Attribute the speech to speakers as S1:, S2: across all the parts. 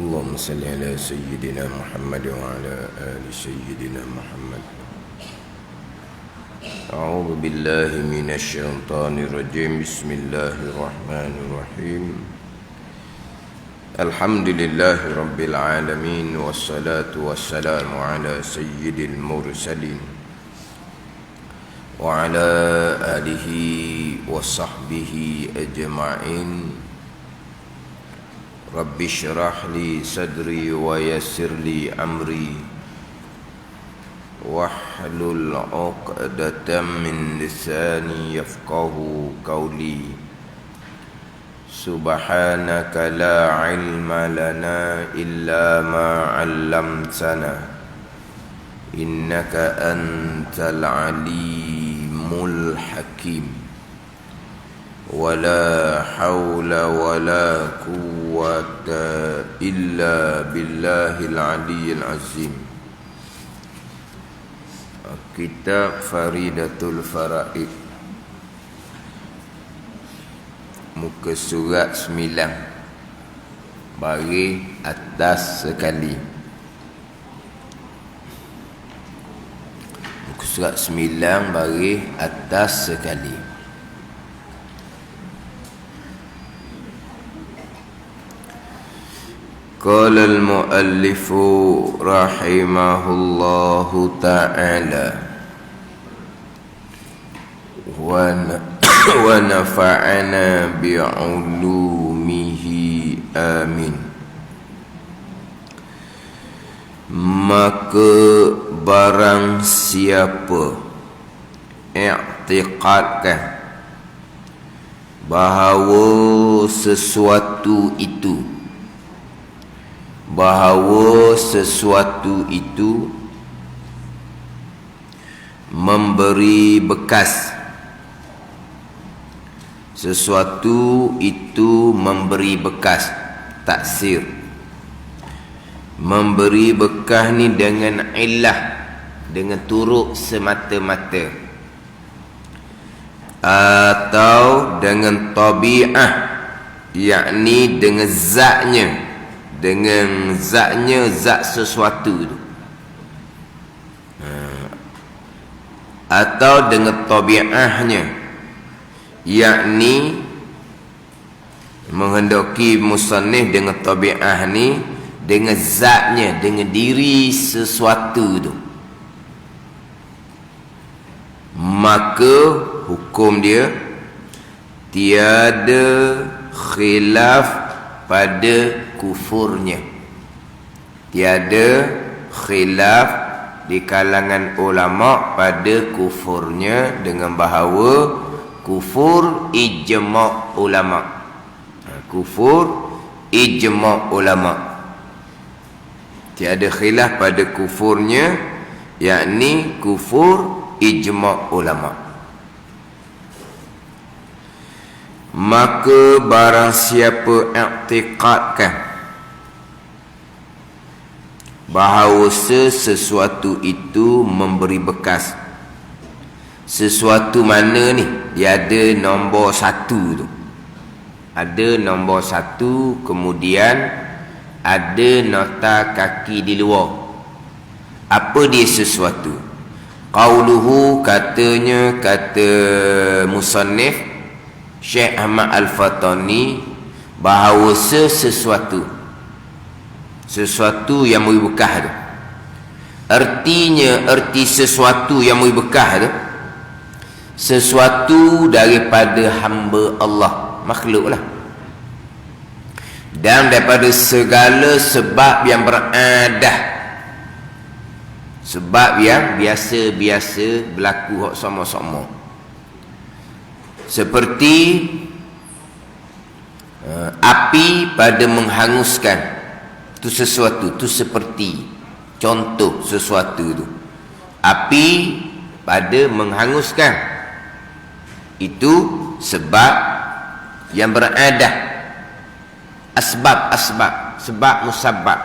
S1: اللهم صل على سيدنا محمد وعلى آل سيدنا محمد. أعوذ بالله من الشيطان الرجيم. بسم الله الرحمن الرحيم. الحمد لله رب العالمين، والصلاة والسلام على سيد المرسلين وعلى آله وصحبه أجمعين. رب اشرح لي صدري ويسر لي أمري واحلل عقدة من لساني يفقه قولي. سبحانك لا علم لنا إلا ما علمتنا إنك أنت العليم الحكيم. ولا حول ولا قوة إلا بالله العلي العظيم. Kitab Faridatul Faraid, muka surat 9, baris atas sekali. Muka surat 9, baris atas sekali. Qala al-muallif rahimahullahu ta'ala wa nafa'ana bi'ulumihi amin. Maka barang siapa i'tiqadkan bahawa sesuatu itu memberi bekas, sesuatu itu memberi bekas, taksir. Memberi bekas ni dengan illah, dengan turut semata-mata, atau dengan tabi'ah, yakni dengan zatnya, zat sesuatu tu, atau dengan tabi'ahnya, yakni menghendaki musannif dengan tabi'ah ni, dengan zatnya, dengan diri sesuatu tu, maka hukum dia tiada khilaf pada kufurnya. Tiada khilaf di kalangan ulama pada kufurnya, dengan bahawa kufur ijma' ulama. Kufur ijma' ulama. Tiada khilaf pada kufurnya, yakni kufur ijma' ulama. Maka barang siapa i'tiqadkan bahawa sesuatu itu memberi bekas, sesuatu mana ni dia ada nombor 1 tu, ada nombor 1, kemudian ada nota kaki di luar. Apa dia sesuatu? Qauluhu, katanya, kata musannif Syekh Ahmad Al-Fatani, bahawa sesuatu yang memberi bekas tu, erti sesuatu yang memberi bekas tu, sesuatu daripada hamba Allah, makhluk lah, dan daripada segala sebab yang beradah, sebab yang biasa-biasa berlaku hak sama-sama. Seperti api pada menghanguskan, itu sesuatu, itu seperti contoh sesuatu tu. Api pada menghanguskan, itu sebab yang beradah, sebab musabbab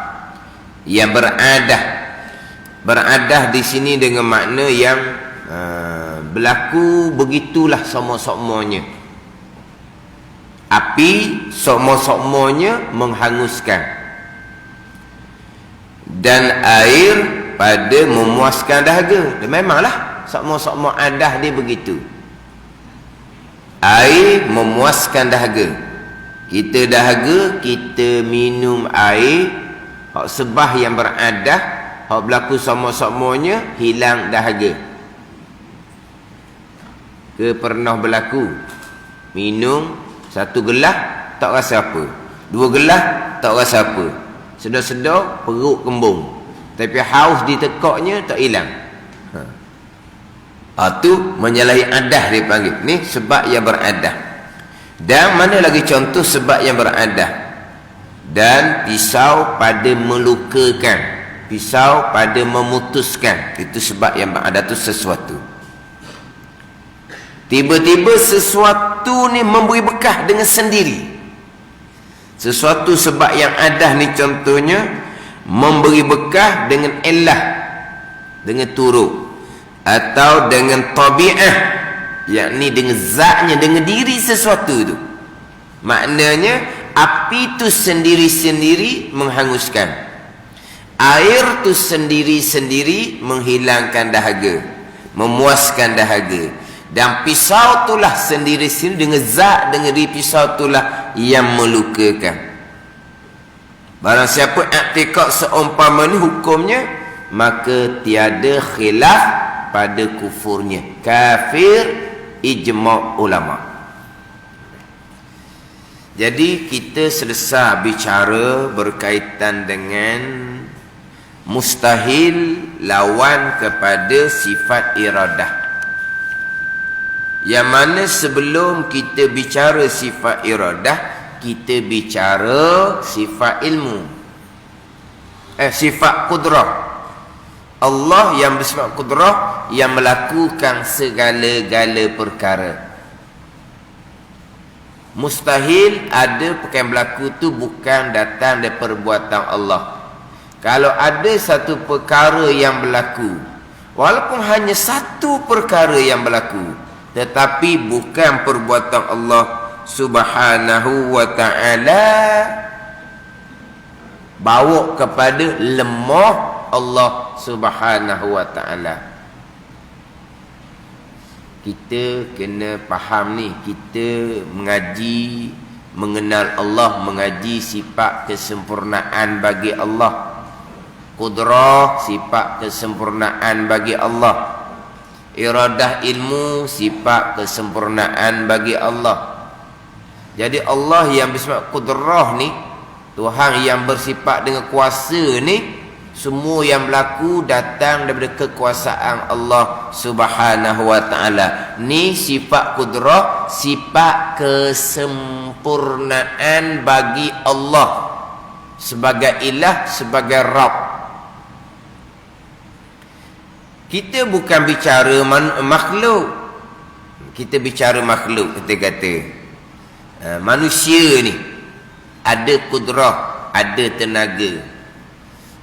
S1: yang beradah di sini dengan makna yang berlaku begitulah sama-samanya. Api sama-samanya menghanguskan. dan air pada memuaskan dahaga. Dan memanglah sokmo-sokmo adah dia begitu. Air memuaskan dahaga. Kita dahaga, kita minum air, hak sebah yang beradah, hak berlaku sokmo-sokmonya hilang dahaga. Ke pernah berlaku minum satu gelas tak rasa apa, dua gelas tak rasa apa, sedar-sedar perut kembung, tapi haus ditekaknya tak hilang. Tu menyalahi adah dia panggil. Ni sebab yang beradah. Dan mana lagi contoh sebab yang beradah? Dan pisau pada melukakan, pisau pada memutuskan, itu sebab yang beradah tu sesuatu. Tiba-tiba sesuatu ni memberi bekas dengan sendiri. Sesuatu sebab yang adah ni contohnya memberi bekas dengan illah, dengan turut, atau dengan tabi'ah, yakni dengan zatnya, dengan diri sesuatu tu. Maknanya api tu sendiri-sendiri menghanguskan, air tu sendiri-sendiri menghilangkan dahaga, memuaskan dahaga. Dan pisau itulah sendiri-sendiri dengan zat, dengan diri pisau itulah yang melukakan. Barang siapa i'tikad seumpama ni hukumnya, maka tiada khilaf pada kufurnya. Kafir ijma' ulama. Jadi kita selesai bicara berkaitan dengan mustahil lawan kepada sifat iradah. Yang mana sebelum kita bicara sifat iradah, kita bicara sifat ilmu, sifat kudrah. Allah yang bersifat kudrah, yang melakukan segala-gala perkara. Mustahil ada perkara berlaku tu bukan datang dari perbuatan Allah. Kalau ada satu perkara yang berlaku, walaupun hanya satu perkara yang berlaku, tetapi bukan perbuatan Allah Subhanahu wa ta'ala, bawa kepada lemah Allah Subhanahu wa ta'ala. Kita kena faham ni. Kita mengaji, mengenal Allah, mengaji sifat kesempurnaan bagi Allah, kudrah sifat kesempurnaan bagi Allah, iradah ilmu sifat kesempurnaan bagi Allah. Jadi Allah yang bersifat kudrah ni, Tuhan yang bersifat dengan kuasa ni, semua yang berlaku datang daripada kekuasaan Allah Subhanahu wa ta'ala. Ni sifat kudrah, sifat kesempurnaan bagi Allah sebagai ilah, sebagai Rabb. Kita bukan bicara makhluk. Kita bicara makhluk. Kita kata manusia ni ada kudrah, ada tenaga.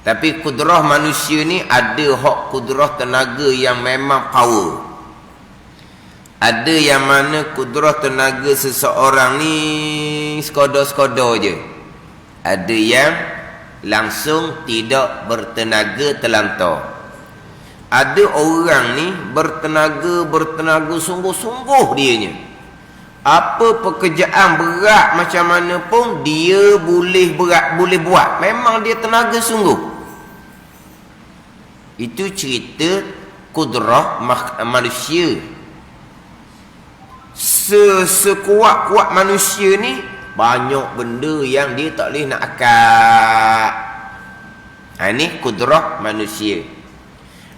S1: Tapi kudrah manusia ni ada hak kudrah tenaga yang memang power. Ada yang mana kudrah tenaga seseorang ni sekadar-sekadar je. Ada yang langsung tidak bertenaga terlantar. Ada orang ni bertenaga sungguh-sungguh dianya. Apa pekerjaan berat macam mana pun dia boleh buat. Memang dia tenaga sungguh. Itu cerita kudrah manusia. Sekuat-kuat manusia ni, banyak benda yang dia tak boleh nak akal. Ini kudrah manusia.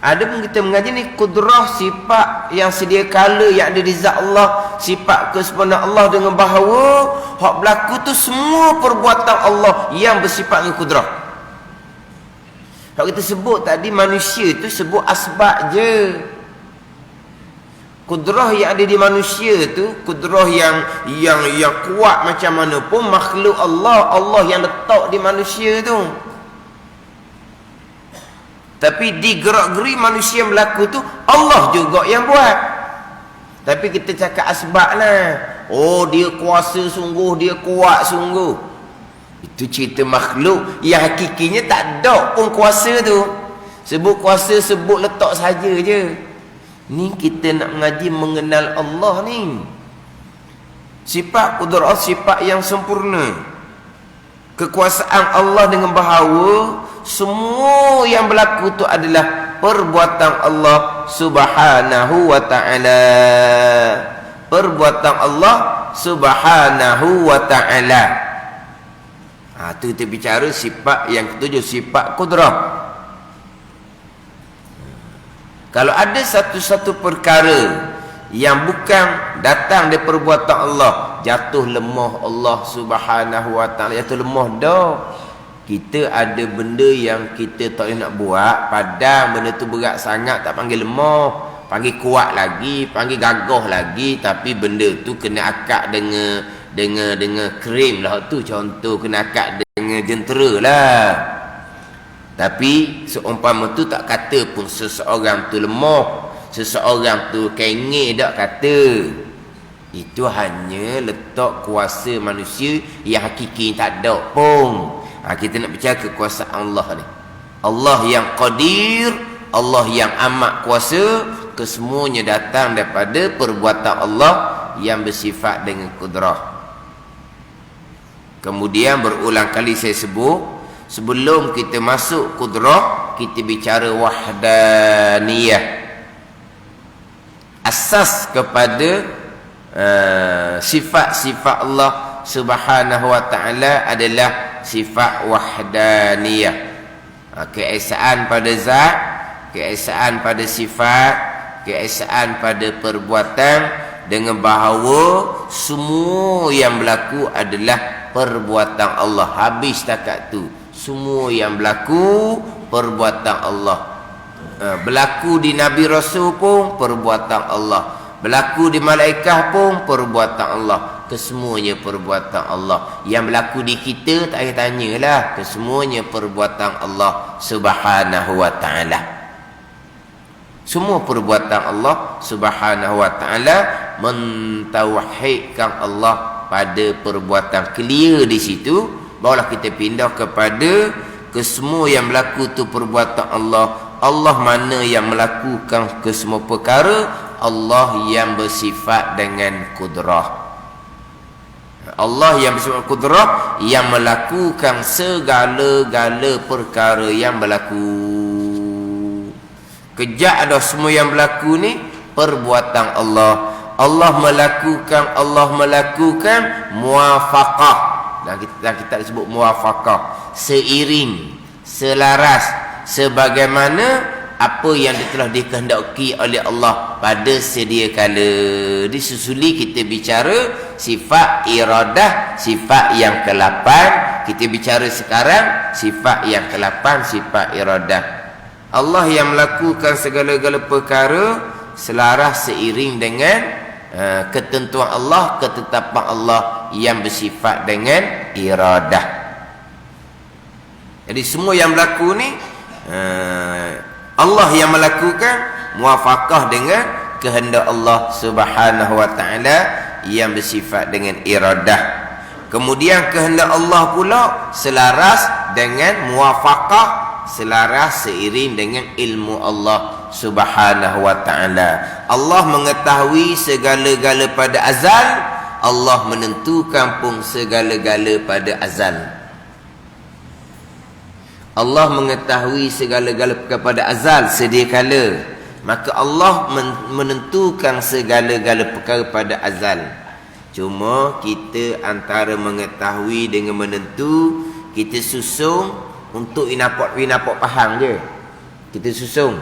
S1: Ada pun kita mengaji ni kudrah sifat yang sedia kala yang ada di zat Allah, sifat kesempurnaan Allah, dengan bahawa hak berlaku tu semua perbuatan Allah yang bersifat dengan kudrah. Kalau kita sebut tadi manusia tu sebut asbab je. Kudrah yang ada di manusia tu, kudrah yang kuat macam mana pun makhluk Allah yang letak di manusia tu. Tapi di gerak-geri manusia yang berlaku tu Allah juga yang buat. Tapi kita cakap asbab lah. Oh, dia kuasa sungguh, dia kuat sungguh. Itu cerita makhluk yang hakikinya tak ada pun kuasa tu. Sebut kuasa, sebut letak saja je. Ni kita nak mengaji mengenal Allah ni. Sifat kudrat, sifat yang sempurna. Kekuasaan Allah dengan bahawa semua yang berlaku tu adalah perbuatan Allah Subhanahu wa ta'ala. Perbuatan Allah Subhanahu wa ta'ala. Tu kita bicara sifat yang ketujuh, sifat kudrah. Kalau ada satu-satu perkara yang bukan datang dari perbuatan Allah, jatuh lemah Allah Subhanahu wa ta'ala, jatuh lemah dah. Kita ada benda yang kita tak boleh nak buat, padahal benda tu berat sangat, tak panggil lemah, panggil kuat lagi, panggil gagah lagi, tapi benda tu kena akad dengan krim lah tu, contoh kena akad dengan jentera lah. Tapi seumpama tu tak kata pun seseorang tu lemah, seseorang tu kengeh, tak kata. Itu hanya letak kuasa manusia yang hakiki tak ada pun. Kita nak bicara kekuasaan Allah ni. Allah yang qadir, Allah yang amat kuasa, kesemuanya datang daripada perbuatan Allah yang bersifat dengan kudrah. Kemudian berulang kali saya sebut, sebelum kita masuk kudrah, kita bicara wahdaniyah. Asas kepada sifat-sifat Allah Subhanahu wa ta'ala adalah sifat wahdaniyah. Keesaan pada zat, keesaan pada sifat, keesaan pada perbuatan, dengan bahawa semua yang berlaku adalah perbuatan Allah. Habis setakat tu. Semua yang berlaku perbuatan Allah. Berlaku di Nabi Rasul pun perbuatan Allah. Berlaku di malaikat pun perbuatan Allah. Kesemuanya perbuatan Allah. Yang berlaku di kita tak payah tanyalah. Kesemuanya perbuatan Allah Subhanahu wa ta'ala. Semua perbuatan Allah Subhanahu wa ta'ala mentauhidkan Allah pada perbuatan. Clear di situ, barulah kita pindah kepada kesemua yang berlaku tu perbuatan Allah. Allah mana yang melakukan kesemua perkara? Allah yang bersifat dengan kudrah. Allah yang bersifat kudrah, yang melakukan segala-gala perkara yang berlaku. Kejap dah semua yang berlaku ni perbuatan Allah. Allah melakukan muwafaqah. Dan kita disebut muwafaqah, seiring, selaras, sebagaimana apa yang telah dikehendaki oleh Allah pada sedia kala. Disusuli kita bicara sifat iradah, sifat yang ke-8. Kita bicara sekarang sifat yang ke-8, sifat iradah. Allah yang melakukan segala-gala perkara selaras seiring dengan ketentuan Allah, ketetapan Allah yang bersifat dengan iradah. Jadi semua yang berlaku ni Allah yang melakukan muwafaqah dengan kehendak Allah Subhanahu wa ta'ala yang bersifat dengan iradah. Kemudian kehendak Allah pula selaras dengan muwafaqah, selaras seiring dengan ilmu Allah Subhanahu wa ta'ala. Allah mengetahui segala-gala pada azal, Allah menentukan pun segala-gala pada azal. Allah mengetahui segala-gala kepada azal sedia kala, maka Allah menentukan segala-gala perkara pada azal. Cuma kita antara mengetahui dengan menentu, kita susung untuk nampak faham je. Kita susung.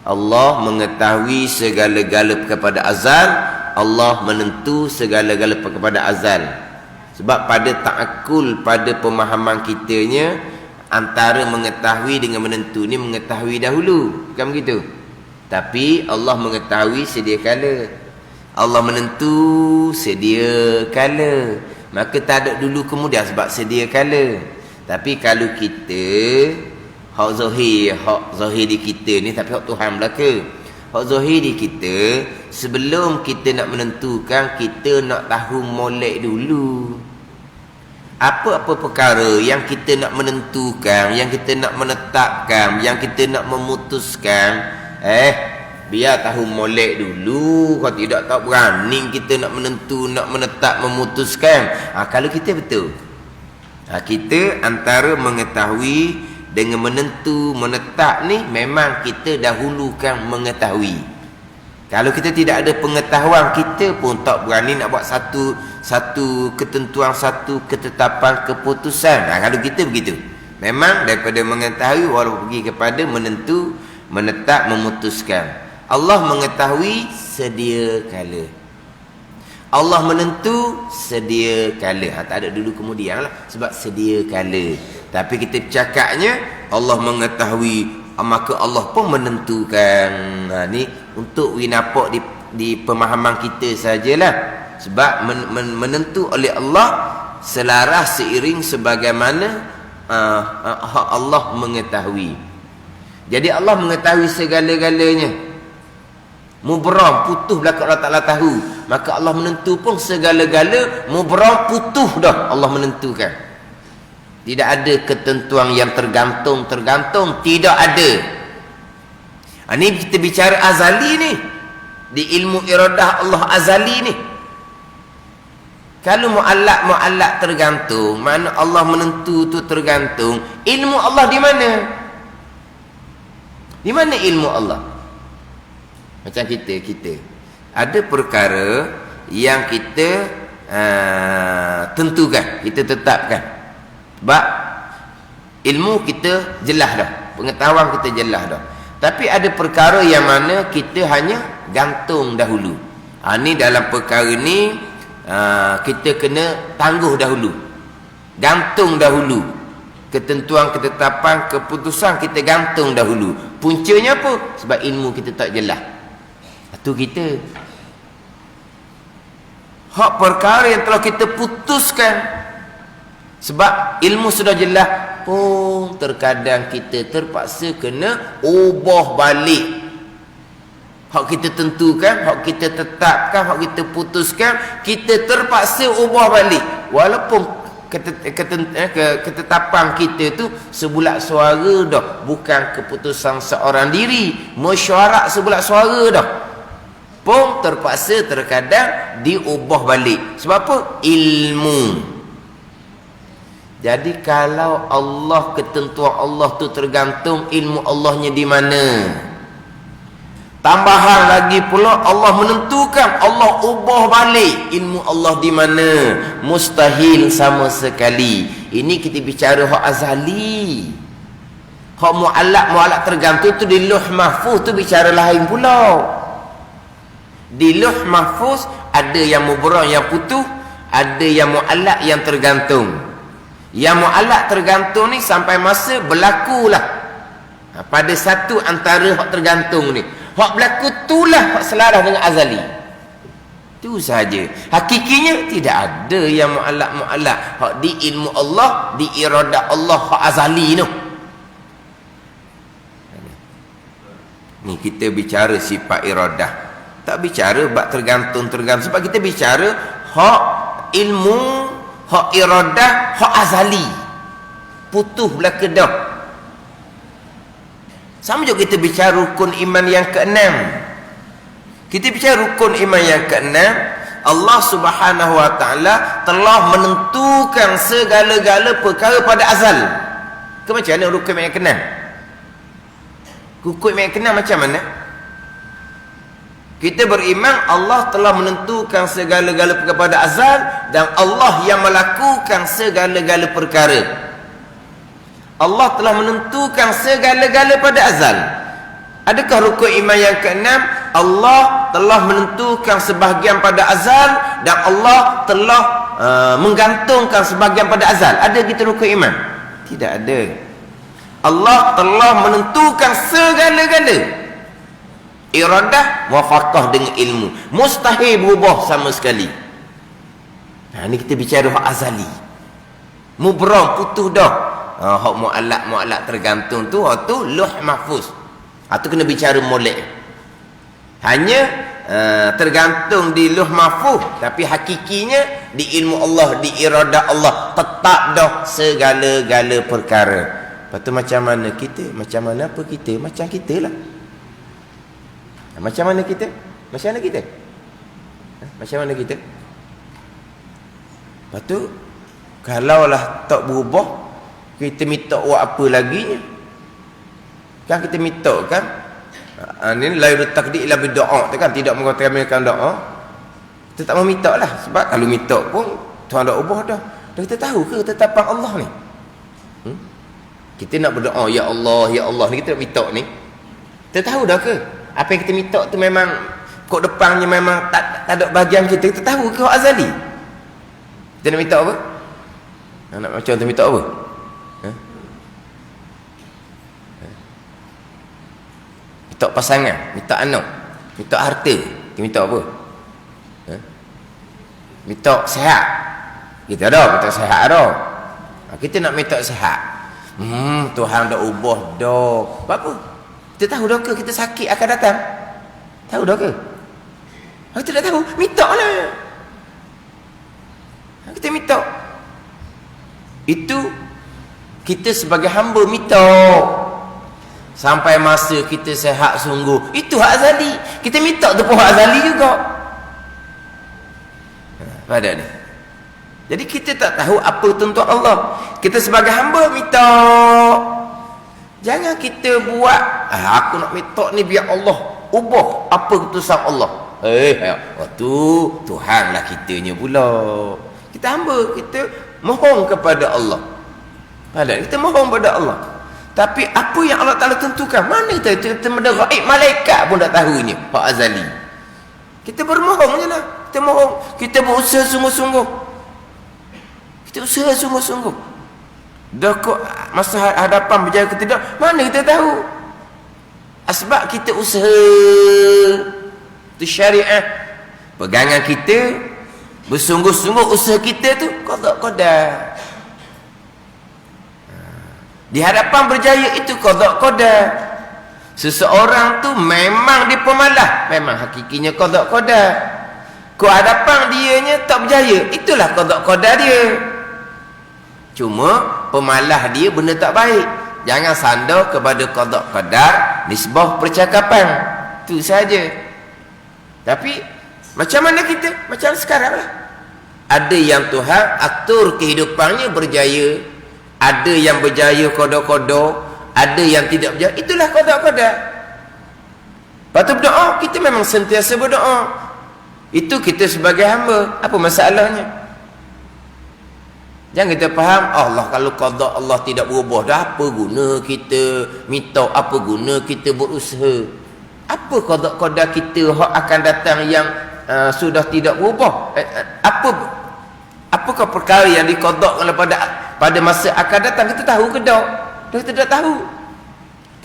S1: Allah mengetahui segala-gala kepada azal, Allah menentu segala-gala kepada azal. Sebab pada ta'akul, pada pemahaman kitanya, antara mengetahui dengan menentu ni mengetahui dahulu, bukan begitu? Tapi Allah mengetahui sedia kala, Allah menentu sedia kala, maka tak ada dulu kemudian sebab sedia kala. Tapi kalau kita hak zahir di kita ni, tapi hak Tuhan belaka. Hak zahir di kita, sebelum kita nak menentukan, kita nak tahu molek dulu. apa-apa perkara yang kita nak menentukan, yang kita nak menetapkan, yang kita nak memutuskan, biar tahu molek dulu. Kalau tidak tak berani kita nak menentu, nak menetap, memutuskan. Kalau kita betul, kita antara mengetahui dengan menentu, menetap ni memang kita dahulukan mengetahui. Kalau kita tidak ada pengetahuan, kita pun tak berani nak buat satu ketentuan, satu ketetapan, keputusan. Kalau kita begitu, memang daripada mengetahui walaupun pergi kepada menentu, menetap, memutuskan. Allah mengetahui sedia kala. Allah menentu sedia kala. Tak ada dulu kemudian lah, sebab sedia kala. Tapi kita cakapnya Allah mengetahui, maka Allah pun menentukan. Ni untuk nampak di pemahaman kita sajalah. Sebab menentu oleh Allah selaras seiring sebagaimana Allah mengetahui. Jadi Allah mengetahui segala-galanya. Mubram putuh belakang Allah Ta'ala tahu, maka Allah menentu pun segala-gala. Mubram putuh dah Allah menentukan. Tidak ada ketentuan yang tergantung. Tidak ada. Ini kita bicara azali ni. Di ilmu iradah Allah azali ni. Kalau mu'allak tergantung, mana Allah menentu tu tergantung. Ilmu Allah di mana? Di mana ilmu Allah? Macam kita ada perkara yang kita tentukan, kita tetapkan. Sebab ilmu kita jelas dah, pengetahuan kita jelas dah. Tapi ada perkara yang mana kita hanya gantung dahulu. Ni dalam perkara ni kita kena tangguh dahulu, gantung dahulu. Ketentuan, ketetapan, keputusan kita gantung dahulu. Puncanya apa? Sebab ilmu kita tak jelas. Itu kita. Hak perkara yang telah kita putuskan, sebab ilmu sudah jelas pun terkadang kita terpaksa kena ubah balik. Hak kita tentukan, hak kita tetapkan, hak kita putuskan, kita terpaksa ubah balik. Walaupun ketetapan kita tu sebulat suara dah, bukan keputusan seorang diri, mesyuarat sebulat suara dah, pun terpaksa terkadang diubah balik. Sebab apa? Ilmu. Jadi kalau Allah, ketentuan Allah tu tergantung, ilmu Allahnya di mana? Tambahan lagi pula Allah menentukan, Allah ubah balik, ilmu Allah di mana? Mustahil sama sekali. Ini kita bicara hak azali. Hak mu'allak tergantung tu di Lauh Mahfuz tu bicara lain pula. Di Lauh Mahfuz ada yang mubram, yang putuh, ada yang mu'allak, yang tergantung. Yang mu'allak tergantung ni sampai masa berlakulah. Pada satu antara hak tergantung ni, hak berlaku itulah hak selaras dengan azali. Itu saja. Hakikinya tidak ada yang mu'allak. Hak di ilmu Allah, di iradah Allah, hak azali tu. Ni kita bicara sifat iradah, tak bicara bab tergantung. Sebab kita bicara hak ilmu, hak iradah, hak azali. Putuh belaka dah. Sama juga kita bicara rukun iman yang keenam. Kita bicara rukun iman yang keenam, Allah Subhanahu wa taala telah menentukan segala-gala perkara pada azal. Macam mana rukun iman yang keenam? Rukun iman yang keenam macam mana? Kita beriman Allah telah menentukan segala-gala perkara pada azal, dan Allah yang melakukan segala-gala perkara. Allah telah menentukan segala-gala pada azal. Adakah rukun iman yang keenam? Allah telah menentukan sebahagian pada azal, dan Allah telah menggantungkan sebahagian pada azal. Ada gitu rukun iman? Tidak ada. Allah telah menentukan segala-gala. Iradah muwafaqah dengan ilmu, mustahil berubah sama sekali. Ini kita bicara hak azali. Mubram, putuh dah. Hak mu'allak tergantung tu, hak tu Lauh Mahfuz. Tu kena bicara molek. Hanya tergantung di luh mahfuz, tapi hakikinya di ilmu Allah, di iradah Allah, tetap dah segala-gala perkara. Lepas tu macam mana kita? Macam mana apa kita? Macam kita lah. Macam mana kita? Macam mana kita? Macam mana kita? Lepas tu kalaulah tak berubah, kita minta buat apa lagi? Kan kita minta kan, ini la yurtaqdi illa bidu'a tu kan, tidak mengatakan doa. Kita tak mau minta lah, sebab kalau minta pun Tuhan dah ubah dah. Dan kita tahu ke tetapan Allah ni? Kita nak berdoa ya Allah ni, kita nak minta ni, kita tahu dah ke apa yang kita minta tu memang kod depannya memang tak ada bahagian kita tahu ke azali? Kita nak minta apa? Nak macam tu minta apa? Minta pasangan, minta anak, minta harta, kita minta apa? Minta sihat. Kita dah minta sihat dah. Kita nak minta sihat. Tuhan dah ubah dah. Apa? Kita tahu dah ke kita sakit akan datang? Tahu dah ke? Kita tak tahu, minta lah. Kita minta. Itu kita sebagai hamba minta sampai masa kita sihat sungguh. Itu hak azali. Kita minta tu pun hak azali juga. Pada ni. Jadi kita tak tahu apa tuntut Allah. Kita sebagai hamba minta. Jangan kita buat aku nak minta ni biar Allah ubah apa keputusan Allah. Waktu Tuhan lah kitanya pula. Kita hamba, kita mohon kepada Allah. Padahal kita mohon kepada Allah. Tapi apa yang Allah Ta'ala tentukan, mana kita gaib, malaikat pun tak tahunya, Pak Azali. Kita bermohon je lah. Kita mohon, kita berusaha sungguh-sungguh. Kita usaha sungguh-sungguh. Dah kok masa hadapan berjaya ke tidak, mana kita tahu? Sebab kita usaha. Itu syariah. Pegangan kita, bersungguh-sungguh usaha kita tu qada. Di hadapan berjaya itu qada. Seseorang tu memang dia pemalah, memang hakikinya qada. Ke hadapan dianya tak berjaya, itulah qada dia. Cuma pemalah dia benda tak baik. Jangan sandar kepada qada qadar nisbah percakapan. Itu saja. Tapi macam mana kita? Macam sekarang lah. Ada yang Tuhan atur kehidupannya berjaya, ada yang berjaya qada-qada, ada yang tidak berjaya. Itulah qada-qada. Lepas tu berdoa, kita memang sentiasa berdoa. Itu kita sebagai hamba. Apa masalahnya? Jangan kita faham Allah kalau qada Allah tidak berubah, dah apa guna kita minta, apa guna kita berusaha? Apa qada kita hak akan datang yang sudah tidak berubah? Apakah perkara yang diqadakan pada masa akan datang? Kita tahu ke tak? Kita tak tahu.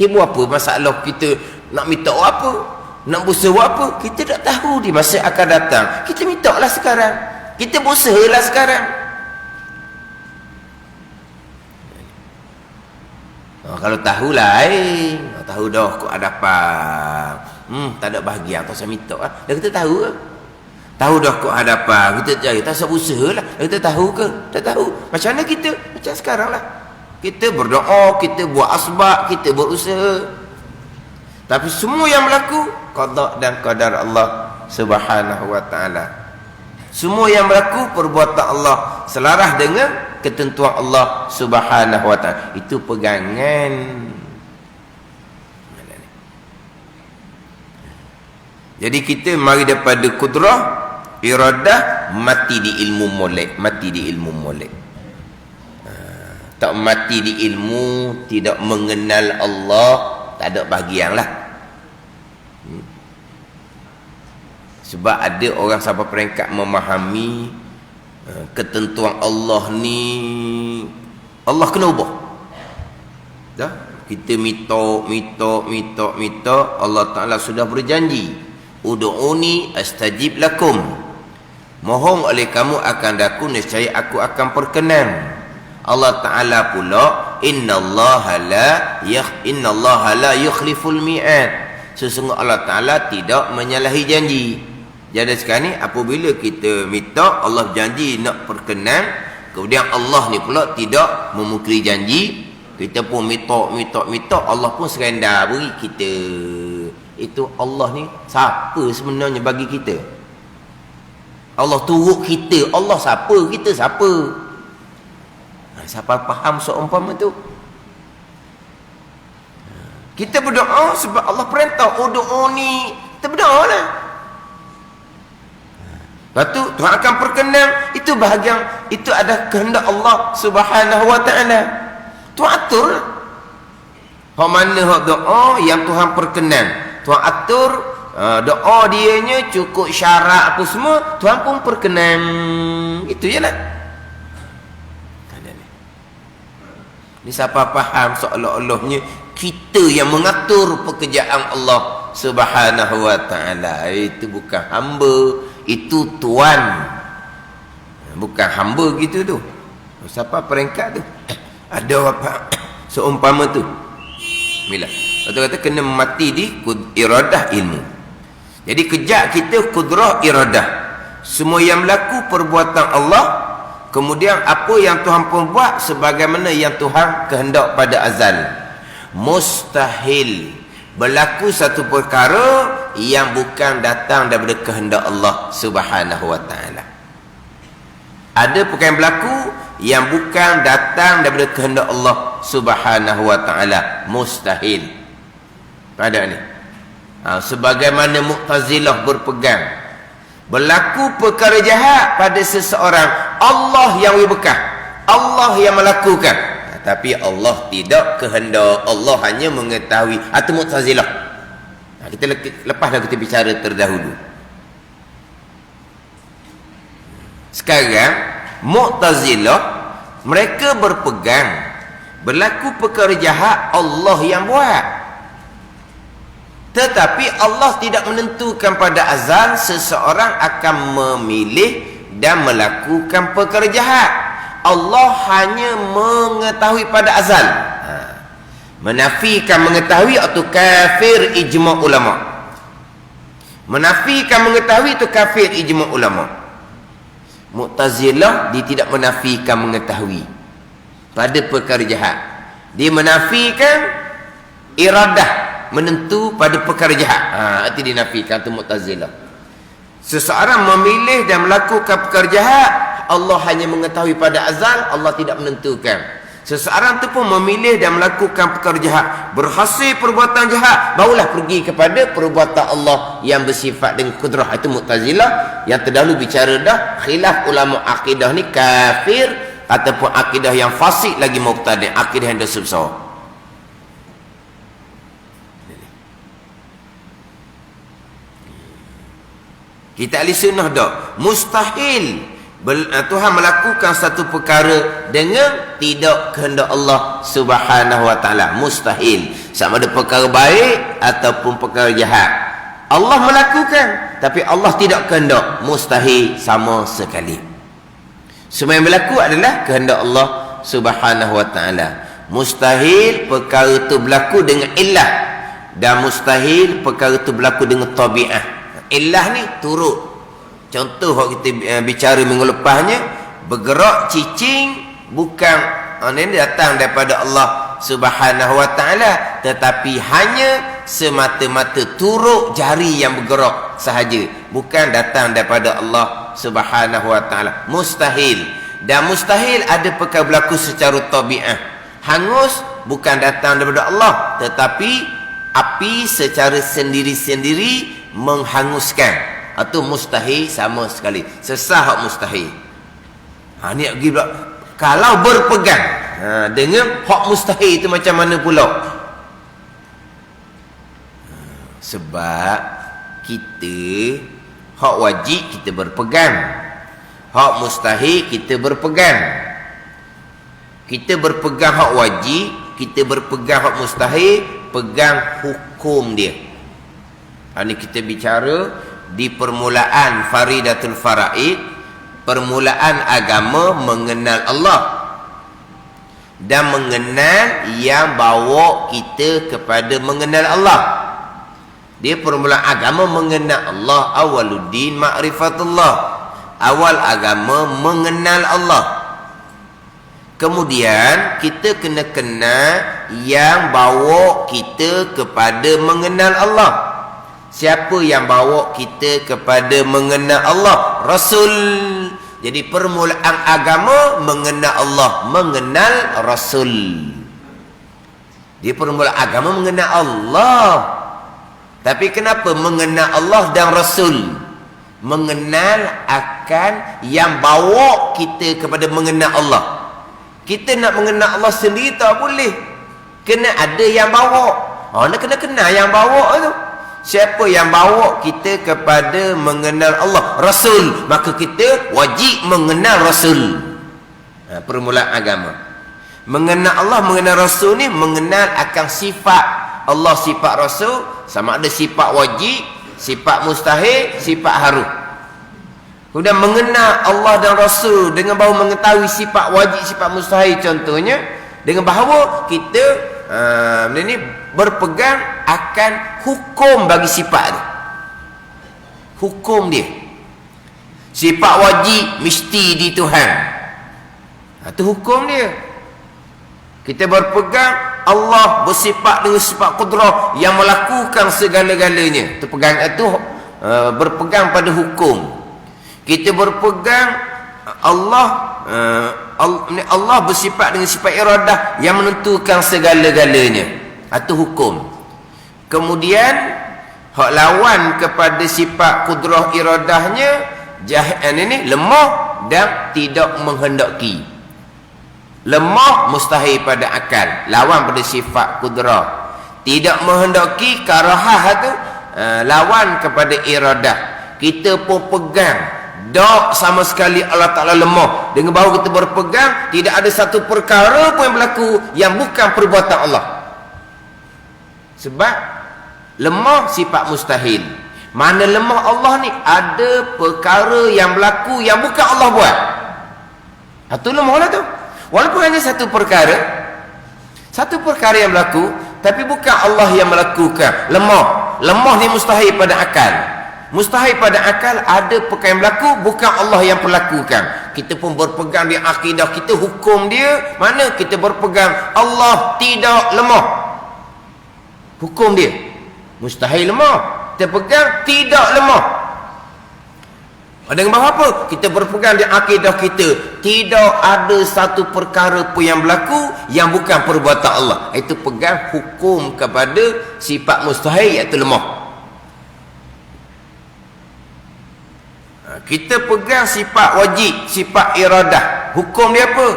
S1: Tiba apa masalah kita nak minta apa? Nak berusaha apa? Kita tak tahu di masa akan datang. Kita minta lah sekarang. Kita berusaha lah sekarang. Kalau tahulah, tahu dah kok ada apa. Tak ada bahagian, tak usah minta lah. Dah kita tahu lah. Tahu dah kok ada apa. Kita cari, tak usah usaha lah. Dah kita tahu ke? Tak tahu. Macam mana kita? Macam sekarang lah. Kita berdoa, kita buat asbab, kita berusaha. Tapi semua yang berlaku, qada dan qadar Allah Subhanahu wa ta'ala. Semua yang berlaku, perbuatan Allah selaras dengan ketentuan Allah Subhanahu wa ta'ala. Itu pegangan. Jadi kita mari daripada kudrah, iradah, mati di ilmu molek. Tak mati di ilmu, tidak mengenal Allah, tak ada bahagian lah. Sebab ada orang sampai peringkat memahami ketentuan Allah ni, Allah kena ubah. Dah? Kita minta, Allah Ta'ala sudah berjanji, ud'uni astajib lakum. Mohon oleh kamu akan aku, nescaya aku akan perkenan. Allah Ta'ala pula, innallaha la yukhliful mi'ad. sesungguh Allah Ta'ala tidak menyalahi janji. Jadi sekarang ni apabila kita minta Allah janji nak perkenan, kemudian Allah ni pula tidak memukiri janji, kita pun minta, Allah pun serenda beri kita. Itu Allah ni siapa sebenarnya bagi kita? Allah turut kita, Allah siapa, kita siapa? Siapa faham seumpama tu? Kita berdoa sebab Allah perintah, doa ni kita berdoa lah. Lepas tu Tuhan akan perkenan, itu bahagian, itu ada kehendak Allah Subhanahu wa ta'ala. Tuhan atur lah. Hak mana hak doa yang Tuhan perkenan, Tuhan atur. Doa dianya cukup syarat apa semua, Tuhan pun perkenan. Itu je lah. Ni siapa faham seolah-olahnya kita yang mengatur pekerjaan Allah Subhanahu wa ta'ala. Itu bukan hamba, itu Tuan. Bukan hamba gitu tu. Siapa peringkat tu? Ada apa seumpama tu? Bila kata kena mati di iradah ilmu. Jadi kejap kita kudrah iradah. Semua yang berlaku perbuatan Allah, kemudian apa yang Tuhan pun buat sebagaimana yang Tuhan kehendak pada azal. Mustahil berlaku satu perkara yang bukan datang daripada kehendak Allah Subhanahu wa ta'ala. Ada perkara yang berlaku yang bukan datang daripada kehendak Allah Subhanahu wa ta'ala. Mustahil. Ada ni. Sebagaimana Mu'tazilah berpegang, berlaku perkara jahat pada seseorang, Allah yang bekah, Allah yang melakukan, tapi Allah tidak kehendak, Allah hanya mengetahui. Atau Mu'tazilah. Kita lepas dah kita bicara terdahulu. Sekarang Mu'tazilah, mereka berpegang berlaku perkara jahat Allah yang buat, tetapi Allah tidak menentukan pada azal seseorang akan memilih dan melakukan perkara jahat. Allah hanya mengetahui pada azal. Menafikan mengetahui atau kafir ijma' ulama. Menafikan mengetahui itu kafir ijma' ulama. Mu'tazilah dia tidak menafikan mengetahui pada perkara jahat. Dia menafikan iradah, menentu pada perkara jahat. Itu dinafikan tu Mu'tazilah. Seseorang memilih dan melakukan perkara jahat, Allah hanya mengetahui pada azal, Allah tidak menentukan. Seseorang tu pun memilih dan melakukan perkara jahat, berhasil perbuatan jahat, barulah pergi kepada perbuatan Allah yang bersifat dengan kudrah. Itu Mu'tazilah yang terdahulu bicara dah. Khilaf ulama akidah ni kafir ataupun akidah yang fasik lagi mubtadi', akidah yang dosa besar. Kita ahli sunnah dak mustahil Tuhan melakukan satu perkara dengan tidak kehendak Allah Subhanahu wa ta'ala. Mustahil. Sama ada perkara baik ataupun perkara jahat, Allah melakukan tapi Allah tidak kehendak. Mustahil sama sekali. Semua yang berlaku adalah kehendak Allah Subhanahu wa ta'ala. Mustahil perkara itu berlaku dengan illah, dan mustahil perkara itu berlaku dengan tabi'ah. Illah ni turut. Contoh kita bicara minggu lepasnya, bergerak cicing bukan ini datang daripada Allah Subhanahu wa ta'ala, tetapi hanya semata-mata turut jari yang bergerak sahaja, bukan datang daripada Allah Subhanahu wa ta'ala. Mustahil. Dan mustahil ada perkara berlaku secara tabi'ah. Hangus bukan datang daripada Allah, tetapi api secara sendiri-sendiri menghanguskan. Atau mustahil sama sekali. Sesah hak mustahil. Ni lagi pula kalau berpegang dengan hak mustahil itu macam mana pula? Sebab kita hak wajib kita berpegang, hak mustahil kita berpegang. Kita berpegang hak wajib, kita berpegang hak mustahil, pegang hukum dia. Ini kita bicara di permulaan faridatul faraid, permulaan agama mengenal Allah dan mengenal yang bawa kita kepada mengenal Allah. Dia permulaan agama mengenal Allah. Awaluddin ma'rifatullah. Awal agama mengenal Allah. Kemudian kita kena kenal yang bawa kita kepada mengenal Allah. Siapa yang bawa kita kepada mengenal Allah? Rasul. Jadi permulaan agama mengenal Allah, mengenal Rasul. Dia permulaan agama mengenal Allah. Tapi kenapa mengenal Allah dan Rasul? Mengenal akan yang bawa kita kepada mengenal Allah. Kita nak mengenal Allah sendiri tak boleh. Kena ada yang bawa. Nak kena kenal yang bawa tu. Siapa yang bawa kita kepada mengenal Allah? Rasul. Maka kita wajib mengenal Rasul. Permulaan agama. Mengenal Allah, mengenal Rasul ni mengenal akan sifat Allah, sifat Rasul. Sama ada sifat wajib, sifat mustahil, sifat harus. Kemudian mengenal Allah dan Rasul dengan bahawa mengetahui sifat wajib, sifat mustahil contohnya, dengan bahawa kita ni berpegang akan hukum bagi sifat dia. Hukum dia. Sifat wajib mesti di Tuhan. Itu hukum dia. Kita berpegang Allah bersifat dengan sifat kudrah yang melakukan segala-galanya. Itu pegang itu berpegang pada hukum. Kita berpegang Allah bersifat dengan sifat iradah yang menentukan segala-galanya. Itu hukum. Kemudian hak lawan kepada sifat kudrah iradahnya ini lemah dan tidak menghendaki. Lemah mustahil pada akal, lawan pada sifat kudrah. Tidak menghendaki karahah tu lawan kepada iradah. Kita pun pegang tak sama sekali Allah Ta'ala lemah. Dengan bahawa kita berpegang tidak ada satu perkara pun yang berlaku yang bukan perbuatan Allah. Sebab lemah sifat mustahil. Mana lemah Allah ni, ada perkara yang berlaku yang bukan Allah buat. Itu lemah lah tu. Walaupun hanya satu perkara yang berlaku, tapi bukan Allah yang melakukan. Lemah ni mustahil pada akal. Mustahil pada akal ada perkara yang berlaku, bukan Allah yang perlakukan. Kita pun berpegang di akidah kita, hukum dia mana kita berpegang Allah tidak lemah. Hukum dia mustahil lemah, kita pegang tidak lemah. Dengan bahawa apa? Kita berpegang di akidah kita, tidak ada satu perkara pun yang berlaku yang bukan perbuatan Allah. Itu pegang hukum kepada sifat mustahil, iaitu lemah. Kita pegang sifat wajib, sifat iradah. Hukum dia apa?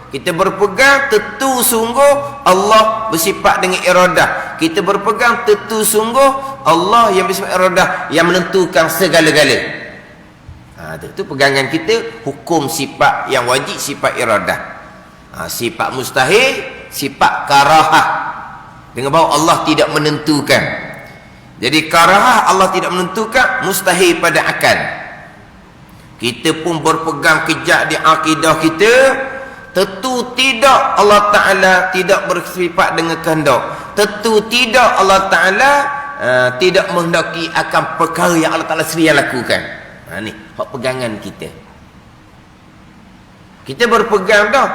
S1: Kita berpegang tentu sungguh Allah bersifat dengan iradah. Kita berpegang tentu sungguh Allah yang bersifat iradah yang menentukan segala-gala. Itu pegangan kita, hukum sifat yang wajib, sifat iradah. Sifat mustahil, sifat karahah. Dengan bahawa Allah tidak menentukan. Jadi karahah Allah tidak menentukan, mustahil pada akal. Kita pun berpegang kejak di akidah kita, tentu tidak Allah Ta'ala tidak bersifat dengan kehendak. Tentu tidak Allah Ta'ala tidak menghendaki akan perkara yang Allah Ta'ala sendiri yang lakukan. Ni hak pegangan kita. Kita berpegang dah,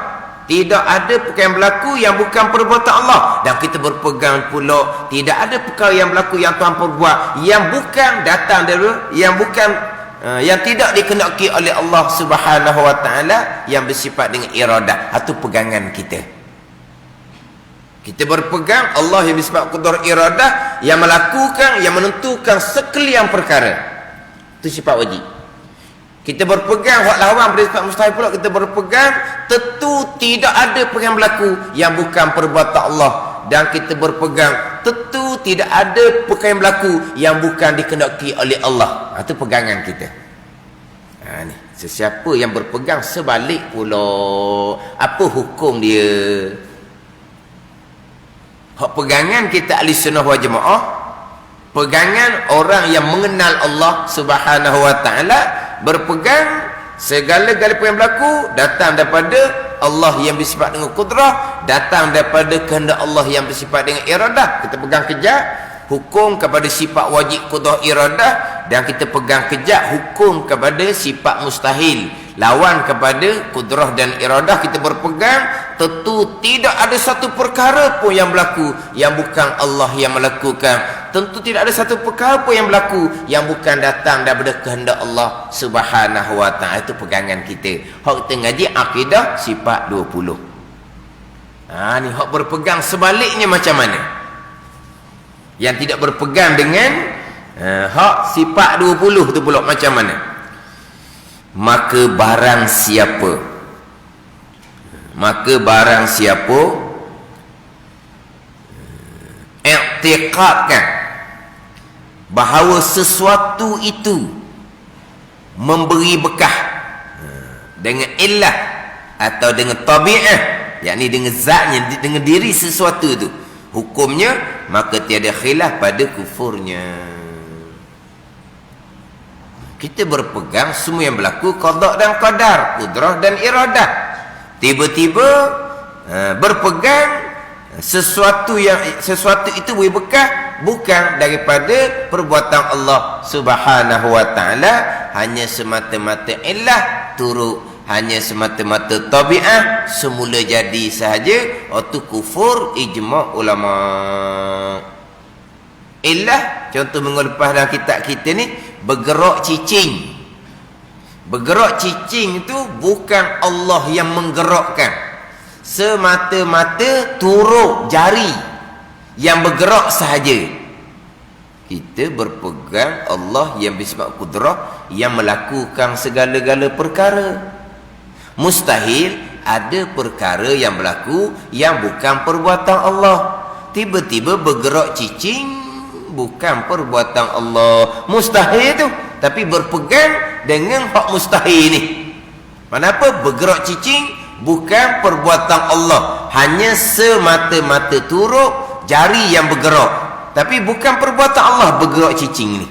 S1: tidak ada perkara yang berlaku yang bukan perbuatan Allah. Dan kita berpegang pula tidak ada perkara yang berlaku yang Tuhan perbuat yang bukan datang dari, yang bukan yang tidak dikehendaki oleh Allah Subhanahu wa taala, yang bersifat dengan iradah. Itu pegangan kita. Kita berpegang Allah yang bersifat qudrah iradah, yang melakukan, yang menentukan sekalian perkara. Itu sifat wajib. Kita berpegang hak lawan pada sifat mustahil pula, kita berpegang tentu tidak ada perkara yang berlaku yang bukan perbuatan Allah. Dan kita berpegang tentu tidak ada perkara yang berlaku yang bukan dikehendaki oleh Allah. Itu pegangan kita. Ni sesiapa yang berpegang sebalik pula, apa hukum dia? Hak pegangan kita ahli sunnah wal jamaah, pegangan orang yang mengenal Allah Subhanahu wa taala, berpegang segala-gala yang berlaku datang daripada Allah yang bersifat dengan kudrah, datang daripada kehendak Allah yang bersifat dengan iradah. Kita pegang kejap, hukum kepada sifat wajib qudrah iradah, dan kita pegang kejap hukum kepada sifat mustahil, lawan kepada qudrah dan iradah. Kita berpegang tentu tidak ada satu perkara pun yang berlaku yang bukan Allah yang melakukan. Tentu tidak ada satu perkara pun yang berlaku yang bukan datang daripada kehendak Allah Subhanahu wa taala. Itu pegangan kita. Hak kita ngaji akidah sifat 20. Ni hak berpegang sebaliknya macam mana? Yang tidak berpegang dengan hak sifat 20 tu pula macam mana? Maka barang siapa i'tiqadkan bahawa sesuatu itu memberi bekah dengan illah atau dengan tabi'ah, yakni dengan zatnya, dengan diri sesuatu itu, hukumnya, maka tiada khilaf pada kufurnya. Kita berpegang semua yang berlaku qada dan qadar, qudrah dan iradah. Tiba-tiba berpegang sesuatu itu boleh bekah bukan daripada perbuatan Allah Subhanahu wa taala, hanya semata-mata illah turut, hanya semata-mata tabi'ah semula jadi sahaja. Waktu kufur ijma' ulama. Illah, contoh minggu lepas dalam kitab kita ni, bergerak cicing. Bergerak cicing itu bukan Allah yang menggerakkan, semata-mata turut jari yang bergerak sahaja. Kita berpegang Allah yang bersifat qudrah, yang melakukan segala-gala perkara. Mustahil ada perkara yang berlaku yang bukan perbuatan Allah. Tiba-tiba bergerak cicing bukan perbuatan Allah. Mustahil tu, tapi berpegang dengan hak mustahil ni. Kenapa? Bergerak cicing bukan perbuatan Allah, hanya semata-mata turut jari yang bergerak, tapi bukan perbuatan Allah bergerak cicing ni.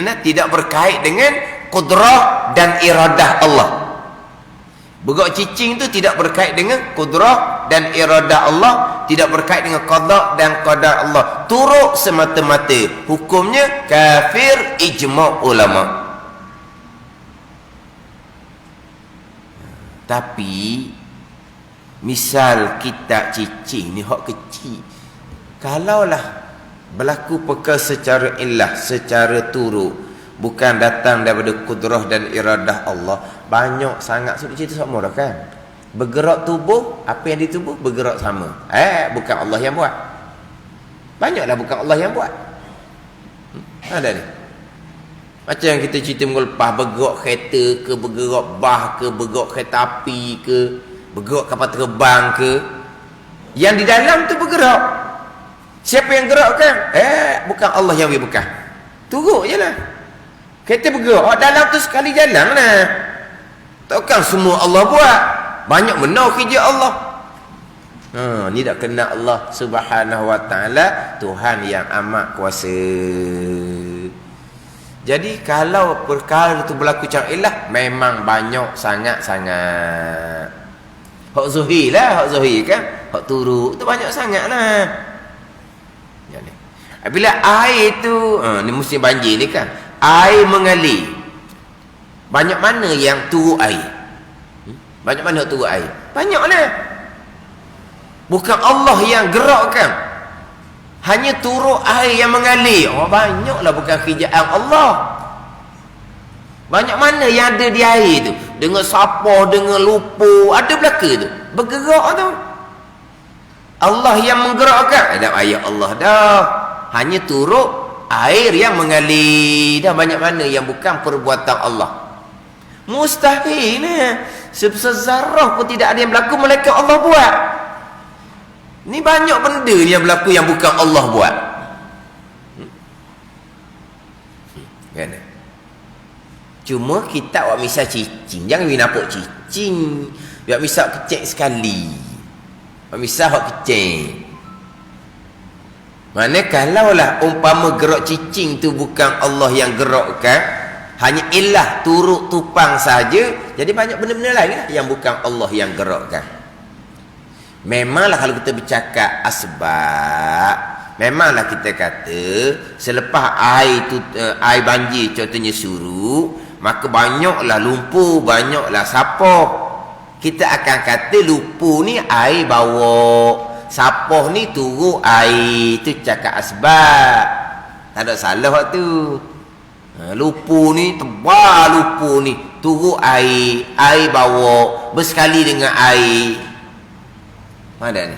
S1: Tidak berkait dengan qudrah dan iradah Allah. Bergerak cicing itu tidak berkait dengan qudrah dan iradah Allah, tidak berkait dengan qada dan qadar Allah. Turut semata-mata, hukumnya kafir ijma' ulama. Tapi misal kita cicing ni hak kecil, kalaulah berlaku perkara secara illah, secara turut, bukan datang daripada qudrah dan iradah Allah, banyak sangat sudut cerita sama dah kan. Bergerak tubuh, apa yang ditubuh bergerak sama. Bukan Allah yang buat. Banyaklah bukan Allah yang buat. Ada ni. Macam yang kita cerita minggu lepas, bergerak kereta ke, bergerak bah ke, bergerak kereta api ke, bergerak kapal terbang ke, yang di dalam tu bergerak. Siapa yang gerakkan? Bukan Allah yang bergerak. Turut je lah. Kereta bergerak, dalam tu sekali jalan lah. Takkan semua Allah buat. Banyak benar kerja Allah. Ni tak kena Allah Subhanahu wa taala, Tuhan yang amat kuasa. Jadi kalau perkara itu berlaku macam ilah, memang banyak sangat-sangat. Hak zuhir lah, hak zuhir kan, hak turut tu banyak sangat lah. Jadi bila air tu ni musim banjir ni kan, air mengalir, banyak mana yang turut air? Banyak mana turut air? Banyak lah. Bukan Allah yang gerakkan, hanya turut air yang mengalir. Banyaklah bukan kerjaan Allah. Banyak mana yang ada di air tu, dengan sapah, dengan lumpur, ada belaka tu, bergerak tu. Allah yang menggerakkan, ada ayat Allah dah, hanya turut air yang mengalir. Dah banyak mana yang bukan perbuatan Allah. Mustahil sebesar zarah pun tidak ada yang berlaku melainkan Allah buat. Ni banyak benda yang berlaku yang bukan Allah buat. Kan? Cuma kita awak misal cicing, jangan nampak cicing, biar misal kecil sekali. Awak misal hak kecil. Mana kalaulah umpama gerak cicing tu bukan Allah yang gerakkan, hanya ilah turut tupang saja, jadi banyak benda-benda lain lah yang bukan Allah yang gerakkan. Memanglah kalau kita bercakap asbab, memanglah kita kata selepas air tu air banjir contohnya surut, maka banyaklah lumpur, banyaklah sapoh. Kita akan kata lumpur ni air bawa, sapoh ni turun air. Itu cakap asbab. Tak ada salah tu. Lumpur ni tebal, lumpur ni turun air, air bawa bersekali dengan air. Mana ni?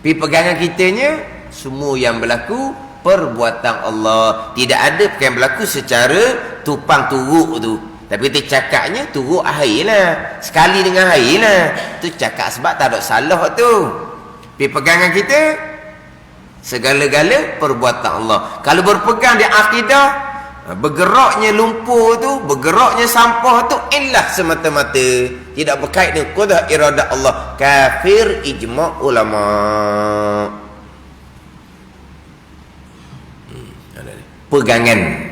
S1: Pi pegangan kitanya semua yang berlaku perbuatan Allah. Tidak ada yang berlaku secara tupang turuk tu. Tapi kita cakapnya turuk air lah, sekali dengan air lah. Tu cakap sebab tak ada salah tu. Pi pegangan kita segala-gala perbuatan Allah. Kalau berpegang di akidah, bergeraknya lumpur tu, bergeraknya sampah tu illah semata-mata, tidak berkait dengan qudrah iradah Allah. Kafir ijma' ulama. Pegangan.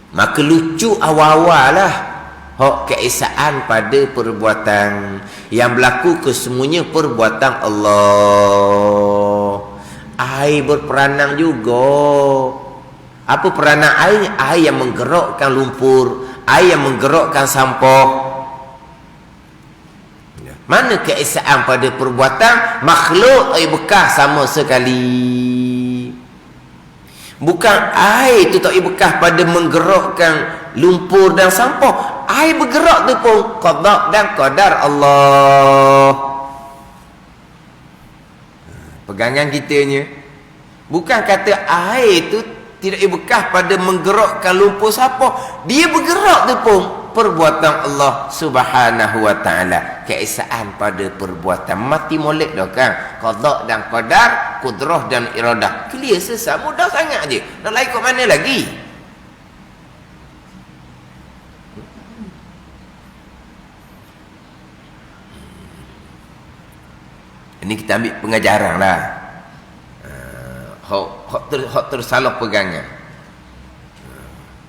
S1: Maka lucu awal-awal lah hak keesaan pada perbuatan yang berlaku kesemuanya perbuatan Allah. Air berperanan juga. Apa peranan air? Air yang menggerakkan lumpur, air yang menggerakkan sampah. Mana keesaan pada perbuatan makhluk air bekas sama sekali. Bukan air tu tak air bekas pada menggerakkan lumpur dan sampah. Air bergerak tu pun qada dan qadar Allah. Pegangan kitanya bukan kata air tu tidak bekas pada menggerakkan lumpur sampah. Dia bergerak tu pun perbuatan Allah Subhanahu wa taala. Keesaan pada perbuatan mati molek dah kan. Qada dan qadar, kudrah dan iradah. Clear sesat, mudah sangat je. Nak lain kat mana lagi? Ini kita ambil pengajaran lah. Hak tersalah pegangan.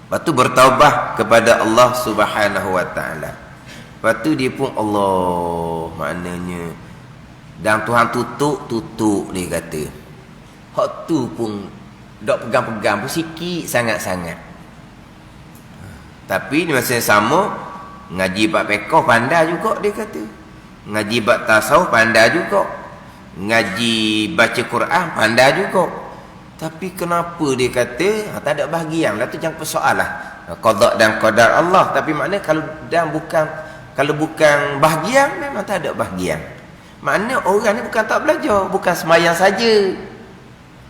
S1: Lepas tu bertaubah kepada Allah Subhanahu wa taala. Lepas tu dia pun Allah maknanya. Dan Tuhan tutup dia kata. Hak tu pun dok pegang-pegang pun sikit sangat-sangat. Tapi di masa yang sama ngaji bab fiqh pandai juga dia kata. Ngaji bab tasawuf pandai juga. Ngaji baca Quran pandai juga. Tapi kenapa dia kata tak ada bahagian lah, tu jangan persoal lah. Qada dan qadar Allah. Tapi maknanya kalau bukan bahagian, memang tak ada bahagian. Maknanya orang ni bukan tak belajar, bukan semayang saja,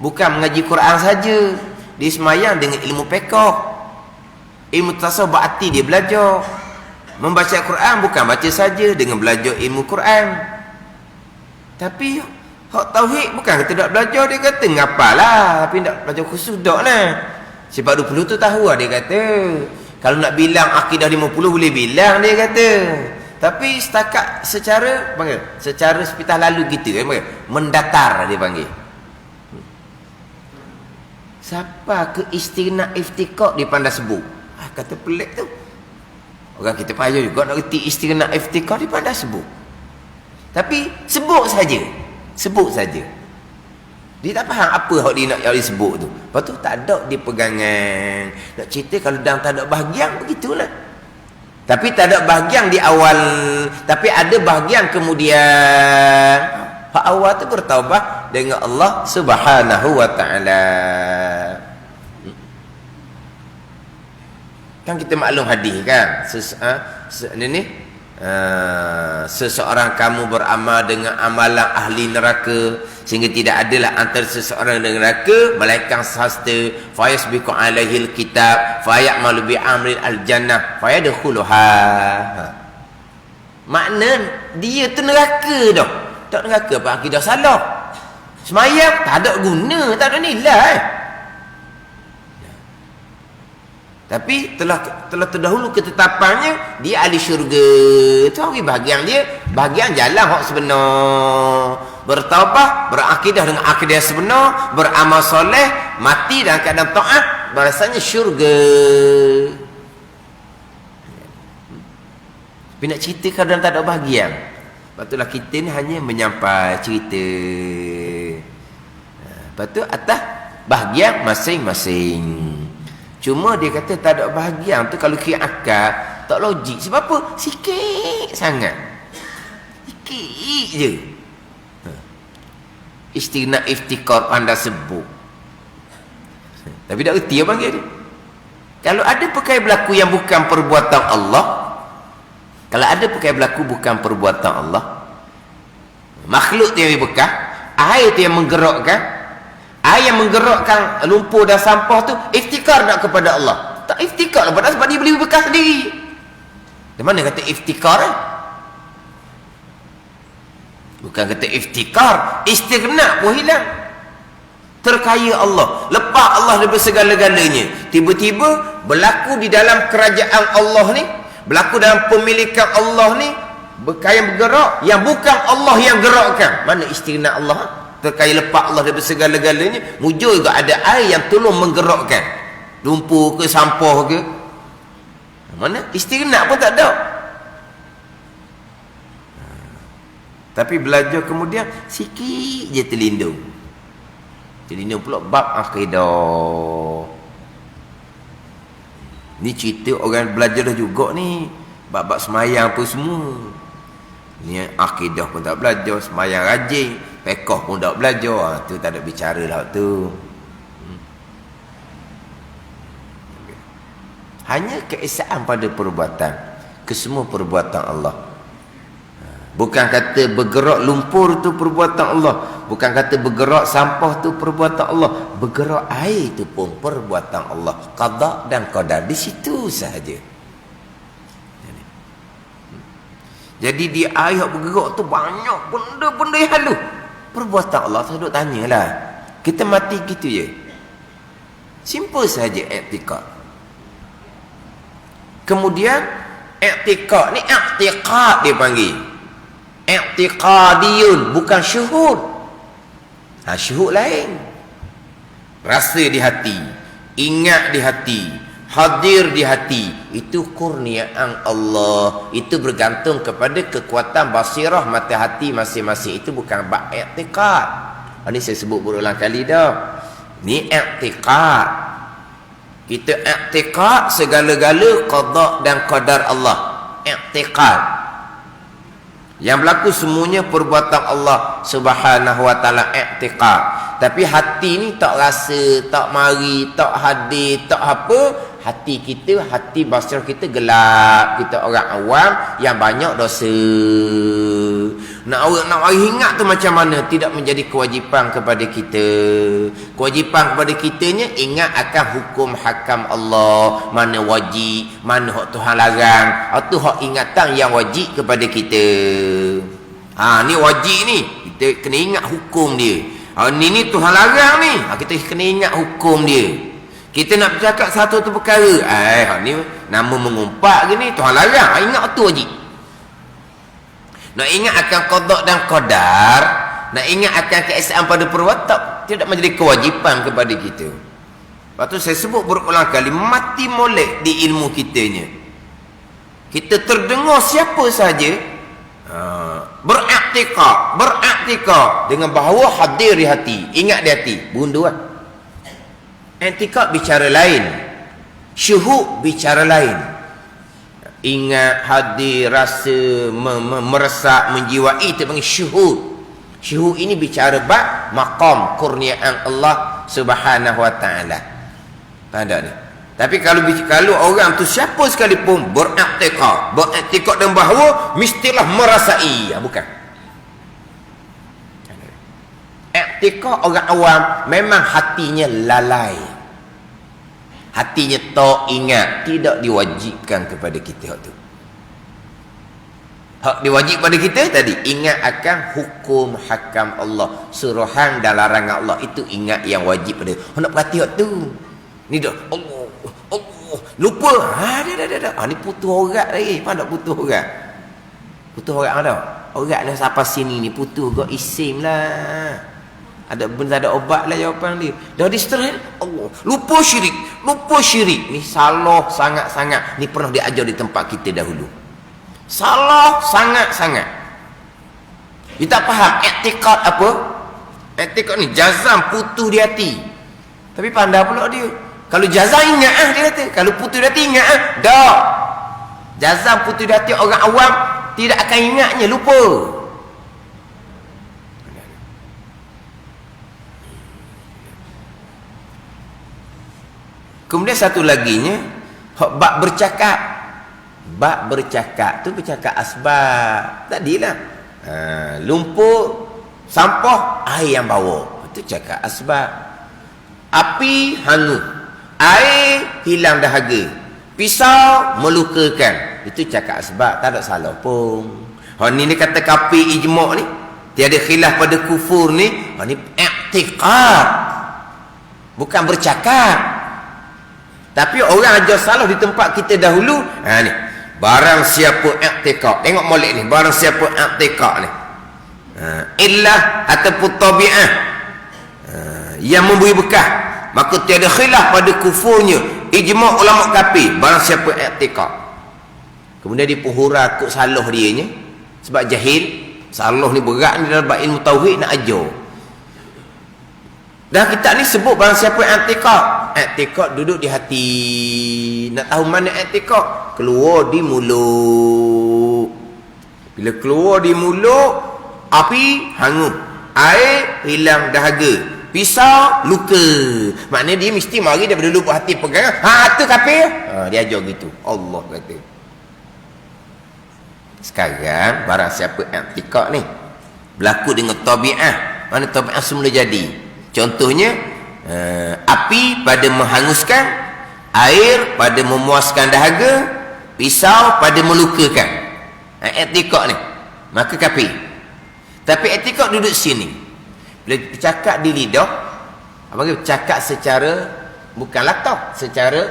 S1: bukan mengaji Quran saja. Dia semayang dengan ilmu fiqh, ilmu tasawuf berarti dia belajar. Membaca Quran bukan baca saja, dengan belajar ilmu Quran. Tapi hak tauhid bukan kata tak belajar, dia kata ngapalah, tapi tak belajar khusus dak lah. Sebab 20 tu tahu lah dia kata. Kalau nak bilang akidah 50 boleh bilang dia kata. Tapi setakat secara panggil, secara sepitah lalu gitu kan panggil, mendatar dia panggil. Siapa ke istighna iftiqah dia pandai sebut. Kata pelik tu. Orang kita payah juga nak reti istighna iftiqah dia pandai sebut. Tapi sebut saja. Sebut saja. Dia tak faham apa hak dia nak sebut tu. Lepas tu tak ada dia pegangan. Nak cerita kalau dah tak ada bahagian, begitulah. Tapi tak ada bahagian di awal. Tapi ada bahagian kemudian. Hak awal tu bertaubah dengan Allah Subhanahu wa ta'ala. Kan kita maklum hadis kan. Seseorang kamu beramal dengan amalan ahli neraka sehingga tidak adalah antara seseorang dengan neraka malaikat sasta fayasbiqu alaihil kitab fayamalu bi amril aljannah fayadkhuluha. Makna dia tu neraka dah. Tak neraka apa akidah salah. Semayang tak ada guna, tak ada nilai. Tapi telah terdahulu ketetapannya dia ahli syurga. Itu hari bahagian dia, bahagian jalan hak sebenar. Bertaubah, berakidah dengan akidah sebenar, beramal soleh, mati dalam keadaan taat, balasannya syurga. Tapi nak cerita kadang tak ada bahagian. Lepas tu lah kita ni hanya menyampai cerita. Lepas tu atas bahagian masing-masing. Cuma dia kata tak ada bahagian tu kalau kira akal tak logik. Sebab apa? Sikit sangat. Sikit je. Istighna iftikar anda sebut. Tapi tak reti apa panggil dia. Kalau ada perkara berlaku yang bukan perbuatan Allah, kalau ada perkara berlaku bukan perbuatan Allah, makhluk tu yang bekas, air tu yang menggerakkan, air yang menggerakkan lumpur dan sampah tu, iftikar tak kepada Allah? Tak iftikar lah, sebab dia boleh bekas sendiri. Di mana kata iftikar? Bukan kata iftikar, istighna pun hilang. Terkaya Allah, lepas Allah daripada segala-galanya, tiba-tiba berlaku di dalam kerajaan Allah ni, berlaku dalam pemilikan Allah ni, yang bergerak yang bukan Allah yang gerakkan. Mana istighna Allah? Terkaya lepas Allah daripada segala-galanya, muncul juga ada air yang tolong menggerakkan lumpur ke sampah ke. Mana istighna pun tak ada. Tapi belajar kemudian sikit je terlindung pula bab akidah. Ni cerita orang belajar dah juga ni, bab-bab semayang apa semua. Ni akidah pun tak belajar, semayang rajin, fiqh pun tak belajar. Tu tak ada bicara lah tu. Hanya keesaan pada perbuatan, kesemua perbuatan Allah. Bukan kata bergerak lumpur tu perbuatan Allah, bukan kata bergerak sampah tu perbuatan Allah, bergerak air tu pun perbuatan Allah. Qada dan qadar di situ sahaja. Jadi di air bergerak tu banyak benda-benda yang halus, perbuatan Allah. Saya duk tanyalah, kita mati gitu je, simple saja i'tikad. Kemudian i'tikad ni i'tiqad dia panggil, i'tiqadiyun, bukan syuhud. Syuhud lain, rasa di hati, ingat di hati, hadir di hati. Itu kurniaan Allah, itu bergantung kepada kekuatan basirah mata hati masing-masing. Itu bukan bab i'tiqad. Ini saya sebut berulang kali dah. Ni i'tiqad. Kita i'tiqad segala-gala qada dan qadar Allah. I'tiqad yang berlaku semuanya perbuatan Allah Subhanahu wa taala, i'tiqad. Tapi hati ni tak rasa, tak mari, tak hadir, tak apa. Hati kita, hati basirah kita gelap. Kita orang awam yang banyak dosa. Nak mari ingat tu macam mana? Tidak menjadi kewajipan kepada kita. Kewajipan kepada kitanya ingat akan hukum hakam Allah, mana wajib, mana hak Tuhan larang. Itu hak ingatan yang wajib kepada kita. Ni wajib ni, kita kena ingat hukum dia. Ni Tuhan larang ni, kita kena ingat hukum dia. Kita nak bercakap satu tu perkara, ni nama mengumpat ke ni, Tuhan larang, ingat tu wajib. Nak ingat akan qada dan qadar, nak ingat akan keesaan pada perbuatan, tidak menjadi kewajipan kepada kita. Lepas tu saya sebut berulang kali, mati molek di ilmu kitanya. Kita terdengar siapa saja beraktikad dengan bahawa hadir di hati, ingat di hati, bundu lah. I'tikad bicara lain, syuhud bicara lain. Ingat, hadir, rasa, meresak, menjiwai, itu panggil syuhud. Syuhud ini bicara bab maqam kurniaan Allah Subhanahu wa taala. Tanda ni. Tapi kalau orang tu siapa sekalipun beraktikad dan bahawa mestilah merasai, bukan. I'tikad orang awam memang hatinya lalai, hatinya tak ingat, tidak diwajibkan kepada kita hak tu. Hak diwajib pada kita tadi, ingat akan hukum hakam Allah, suruhan dan larangan Allah. Itu ingat yang wajib pada. Nak perhati hak tu. Ni dah Allah lupa. Dah. Ni putus orat lagi. Pandai putus orat. Putus orat ada. Orat dah sampai sini ni putus kau isim lah. Ada benda, ada obat lah jawapan dia. Dah distress Allah. Lupa syirik. Ni salah sangat-sangat. Ni pernah diajar di tempat kita dahulu. Salah sangat-sangat. Dia tak faham i'tiqad apa? I'tiqad ni jazam putus di hati. Tapi pandai pula dia. Kalau jazam ingat dia kata. Kalau putus di hati ingat dah. Jazam putus di hati orang awam tidak akan ingatnya, lupa. Kemudian satu laginya, bab bercakap. Bab bercakap tu bercakap asbab. Tadilah. Lumpur, sampah, air yang bawa. Itu cakap asbab. Api hanguk. Air hilang dahaga. Pisau melukakan. Itu cakap asbab. Tak ada salah pun. Ni kata kapi ijma' ni. Tiada khilaf pada kufur ni. Ni i'tiqad. Bukan bercakap. Tapi orang ajar salah di tempat kita dahulu. Ni. Barang siapa i'tiqad. Tengok molek ni. Barang siapa i'tiqad ni. Illah ataupun tabi'ah. Yang memberi bekah. Maka tiada khilaf pada kufurnya. Ijma' ulama kafir. Barang siapa i'tiqad. Kemudian dia pun hurakut salah dia nya. Sebab jahil. Salah ni berat ni dalam ilmu tauhid nak ajar. Dan kita ni sebut barang siapa i'tiqad. I'tiqad duduk di hati. Nak tahu mana i'tiqad? Keluar di mulut. Bila keluar di mulut, api hangus. Air hilang dahaga. Pisau luka. Maknanya dia mesti mari daripada lubuk hati pegang. Tu kafir. Dia ajar gitu. Allah kata. Sekarang barang siapa i'tiqad ni berlaku dengan tabi'ah. Mana tabi'ah semula jadi. Contohnya api pada menghanguskan, air pada memuaskan dahaga, pisau pada melukakan. I'tiqad ni maka kafir. Tapi i'tiqad duduk sini. Bila bercakap di lidah, apa bercakap secara bukan latah, secara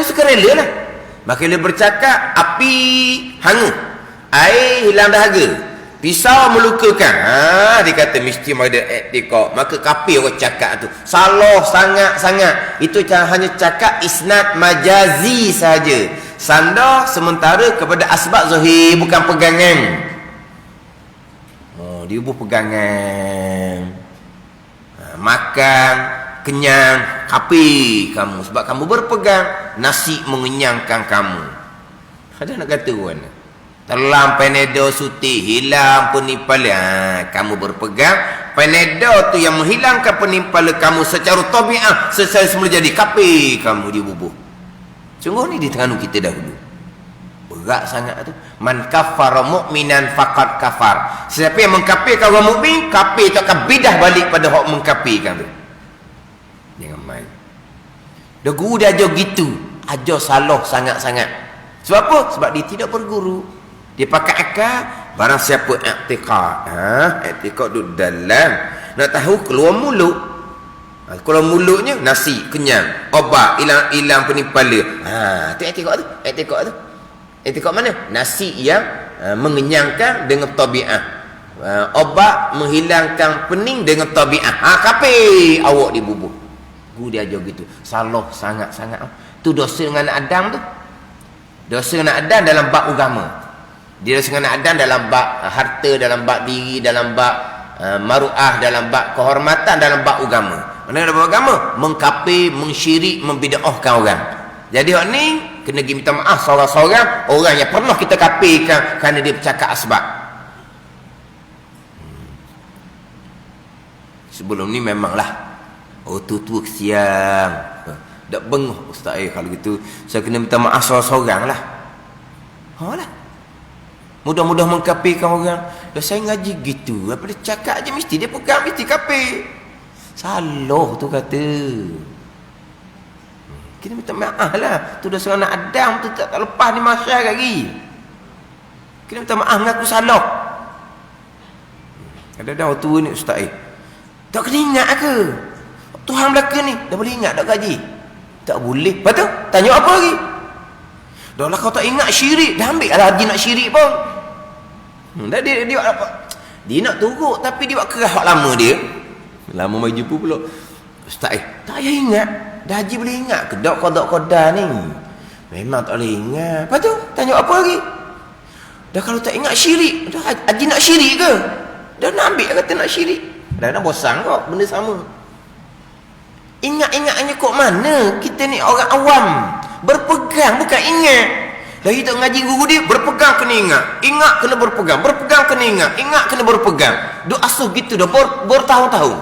S1: sukarela lah. Maka bila bercakap, api hangus, air hilang dahaga, pisau melukakan. Dia kata mesti ada i'tiqad. Maka kafir orang cakap tu. Salah sangat-sangat. Itu hanya cakap isnad majazi saja. Sandar sementara kepada asbab zahir, bukan pegangan. Dia buh pegangan. Makan kenyang, kafir kamu sebab kamu berpegang. Nasi mengenyangkan kamu. Ada nak kata orang telam Panadol suti hilang penimpalan. Kamu berpegang Panadol tu yang menghilangkan penimpalan kamu secara tabi'ah, secara semula jadi kafir kamu dibubuh. Sungguh ni di Terengganu kita dahulu berat sangat tu. Man kafara mu'minan faqad kafar. Siapa yang mengkafirkan orang mukmin, kafir tu akan bidah balik pada hak mengkafirkan tu. Jangan main. Dah guru dia ajar gitu, ajar salah sangat-sangat. Sebab apa? Sebab dia tidak berguru. Dia pakai akal. Barang siapa i'tiqad, i'tiqad duduk dalam. Nak tahu keluar mulut. Keluar mulutnya nasi kenyang, obat hilang penipala. Tu i'tiqad tu. I'tiqad mana? Nasi yang mengenyangkan dengan tabi'ah. Obat menghilangkan pening dengan tabi'ah. Kafir awak dibubuh. Guru dia ajar gitu. Salah sangat-sangat. Tu dosa dengan Adam tu. Dosa dengan Adam dalam bab agama. Dia dosa dengan Adam dalam bab harta, dalam bab diri, dalam bab maruah, dalam bab kehormatan, dalam bab agama. Mana dalam bab agama? Mengkafir, mensyirik, membid'ahkan orang. Jadi orang ni kena pergi minta maaf seorang-seorang orang yang pernah kita kafirkan kerana dia bercakap asbab. Sebelum ni memanglah tu kesian. Tak bengah ustaz kalau gitu saya kena minta maaf seorang-seorang lah. Lah. Mudah-mudah mengkafirkan orang. Dah saya ngaji gitu. Apa dia cakap je mesti dia pegang mesti kafir. Salah tu kata. Kita minta maaf lah. Tu dah seorang Adam tu tak lepas ni masyarakat lagi. Kita minta maaf mengaku salah. Kadang-kadang orang tua ni ustaz tak kena ingat ke? Tuhan belaka ni dah boleh ingat tak gaji? Tak boleh. Lepas tu tanya apa lagi? Dah lah kau tak ingat syirik. Dah ambil lah haji nak syirik pun. Dia nak turut tapi dia buat kerah hak lama dia. Lama mai jumpa pula. Ustaz tak payah ingat. Dah haji boleh ingat ke qada ni? Memang tak boleh ingat. Lepas tu tanya apa lagi? Dah kalau tak ingat syirik, dah haji nak syirik ke? Dah nak ambil kata nak syirik. Dah nak bosan kok benda sama. Ingat-ingatnya kok mana? Kita ni orang awam. Berpegang bukan ingat. Dah kita ngaji guru dia, berpegang kena ingat. Ingat kena berpegang. Berpegang kena ingat. Ingat kena berpegang. Duk asuh gitu dah bertahun-tahun.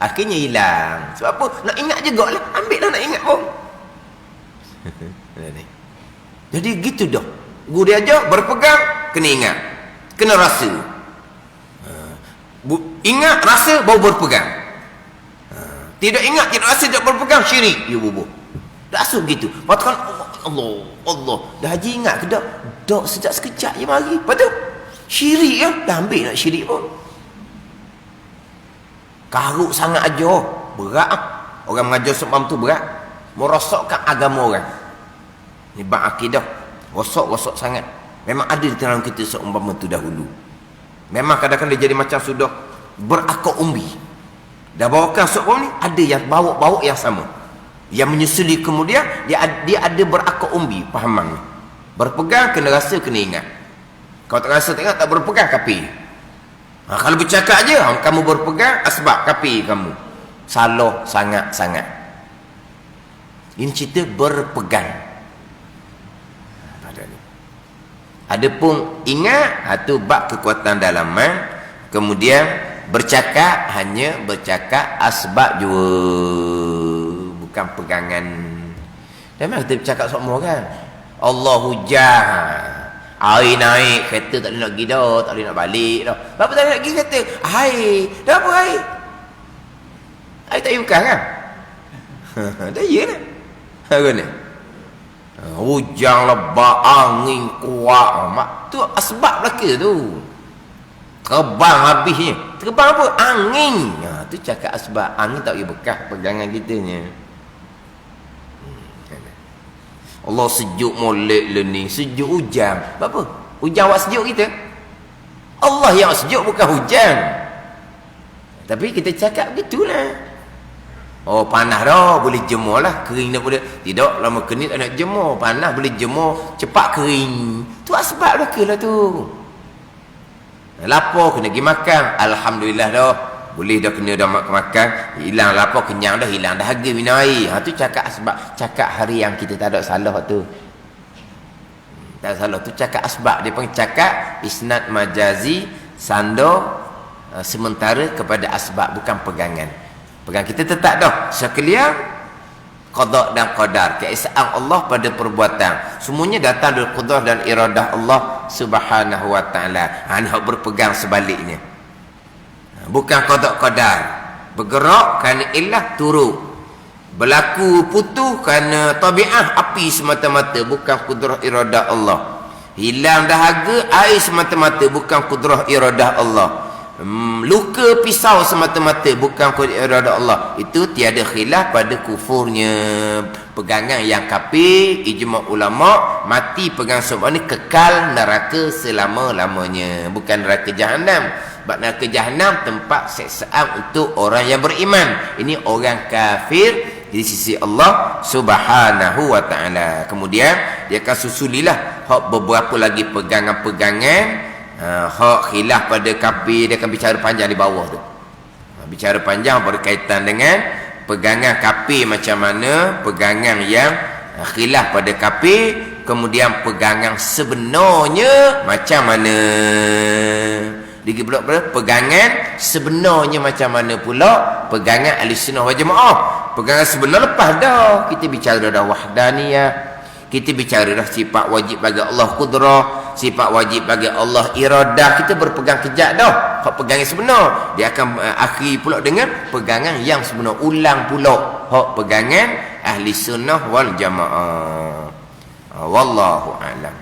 S1: Akhirnya hilang. Sebab apa? Nak ingat juga lah. Ambil lah nak ingat pun. Jadi gitu dah. Guru dia ajar, berpegang, kena ingat. Kena rasa. Ingat, rasa, baru berpegang. Tidak ingat, tidak rasa, tidak berpegang, syirik. Ya bubuh. Dah asuh gitu. Patutkan Allah. Dah haji ingat ke tak? Tak, sejak sekejap je mari. Lepas tu, syirik ya. Dah ambil nak syirik pun. Karuk sangat ajar. Berat lah. Orang mengajar seumpam tu berat. Merosokkan agama orang. Ni bab akidah. Rosok sangat. Memang ada di dalam kita seumpama tu dahulu. Memang kadang-kadang dia jadi macam sudah berakar umbi. Dah bawakan seumpama ni, ada yang bawa yang sama. Yang menyusuli kemudian, dia ada berakar umbi. Fahaman ni. Berpegang, kena rasa, kena ingat. Kalau tak rasa, tak ingat, tak berpegang, kafir. Kalau bercakap je, kamu berpegang, asbab kafir kamu. Salah sangat-sangat. Ini cerita berpegang. Adapun ingat, itu bab kekuatan dalaman. Kemudian bercakap, hanya bercakap asbab juga, bukan pegangan. Dan memang kita bercakap semua kan. Allah hujan, air naik, kereta tak boleh nak pergi dah, tak boleh nak balik dah. Apa tak boleh nak pergi kereta? Air. Dah apa air? Air tak payah bukan kan? Dah iya lah. Apa ni? Hujan lebat, angin kuat. Tu asbab belaka tu. Terbang habisnya. Terbang apa? Angin. Tu cakap asbab. Angin tak boleh bekas pegangan kita ni. Allah sejuk molek le ni. Sejuk hujan. Apa? Hujan awak sejuk kita? Allah yang sejuk, bukan hujan. Tapi kita cakap begitulah. Oh, panas dah, boleh jemur lah. Kering dah boleh. Tidak, lama keni tak nak jemur. Panas boleh jemur, cepat kering. Tu asbab lah tu. Lapar, kena pergi makan. Alhamdulillah dah. Boleh dah kena dah makan. Hilang lapar, kenyang dah, hilang dahaga minum air. Tu cakap asbab. Cakap hari yang kita tak ada salah tu. Tak salah. Tu cakap asbab. Dia panggil cakap isnad majazi sando sementara kepada asbab, bukan pegangan. Pegang kita tetap dah sekalian qada dan qadar, keesaan Allah pada perbuatan. Semuanya datang dari qudrah dan iradah Allah Subhanahu wa taala. Ini hak berpegang sebaliknya. Bukan qada qadar. Bergerak kerana illah turun. Berlaku putus kerana tabiat api semata-mata, bukan qudrah iradah Allah. Hilang dahaga air semata-mata, bukan qudrah iradah Allah. Luka pisau semata-mata, bukan iradah Allah. Itu tiada khilaf pada kufurnya. Pegangan yang kafir, ijma' ulama, mati pegang semua ni kekal neraka selama-lamanya, bukan neraka jahanam. Sebab neraka jahanam tempat seksaan untuk orang yang beriman. Ini orang kafir di sisi Allah Subhanahu wa taala. Kemudian dia akan susulilah hak beberapa lagi pegangan-pegangan. Hak khilaf pada kafir, dia akan bicara panjang di bawah tu. Bicara panjang berkaitan dengan pegangan kafir macam mana, pegangan yang khilaf pada kafir, kemudian pegangan sebenarnya macam mana. Lagi pula pegangan sebenarnya macam mana pula pegangan Ahlussunnah wal Jamaah. Pegangan sebenar lepas dah. Kita bicara dah wahdaniyah. Kita bicara dah sifat wajib bagi Allah qudrah, sifat wajib bagi Allah iradah. Kita berpegang kejap dah hak pegangan sebenar. Dia akan akhiri pula dengan pegangan yang sebenar, ulang pula hak pegangan Ahli Sunnah wal Jamaah. Wallahu a'lam.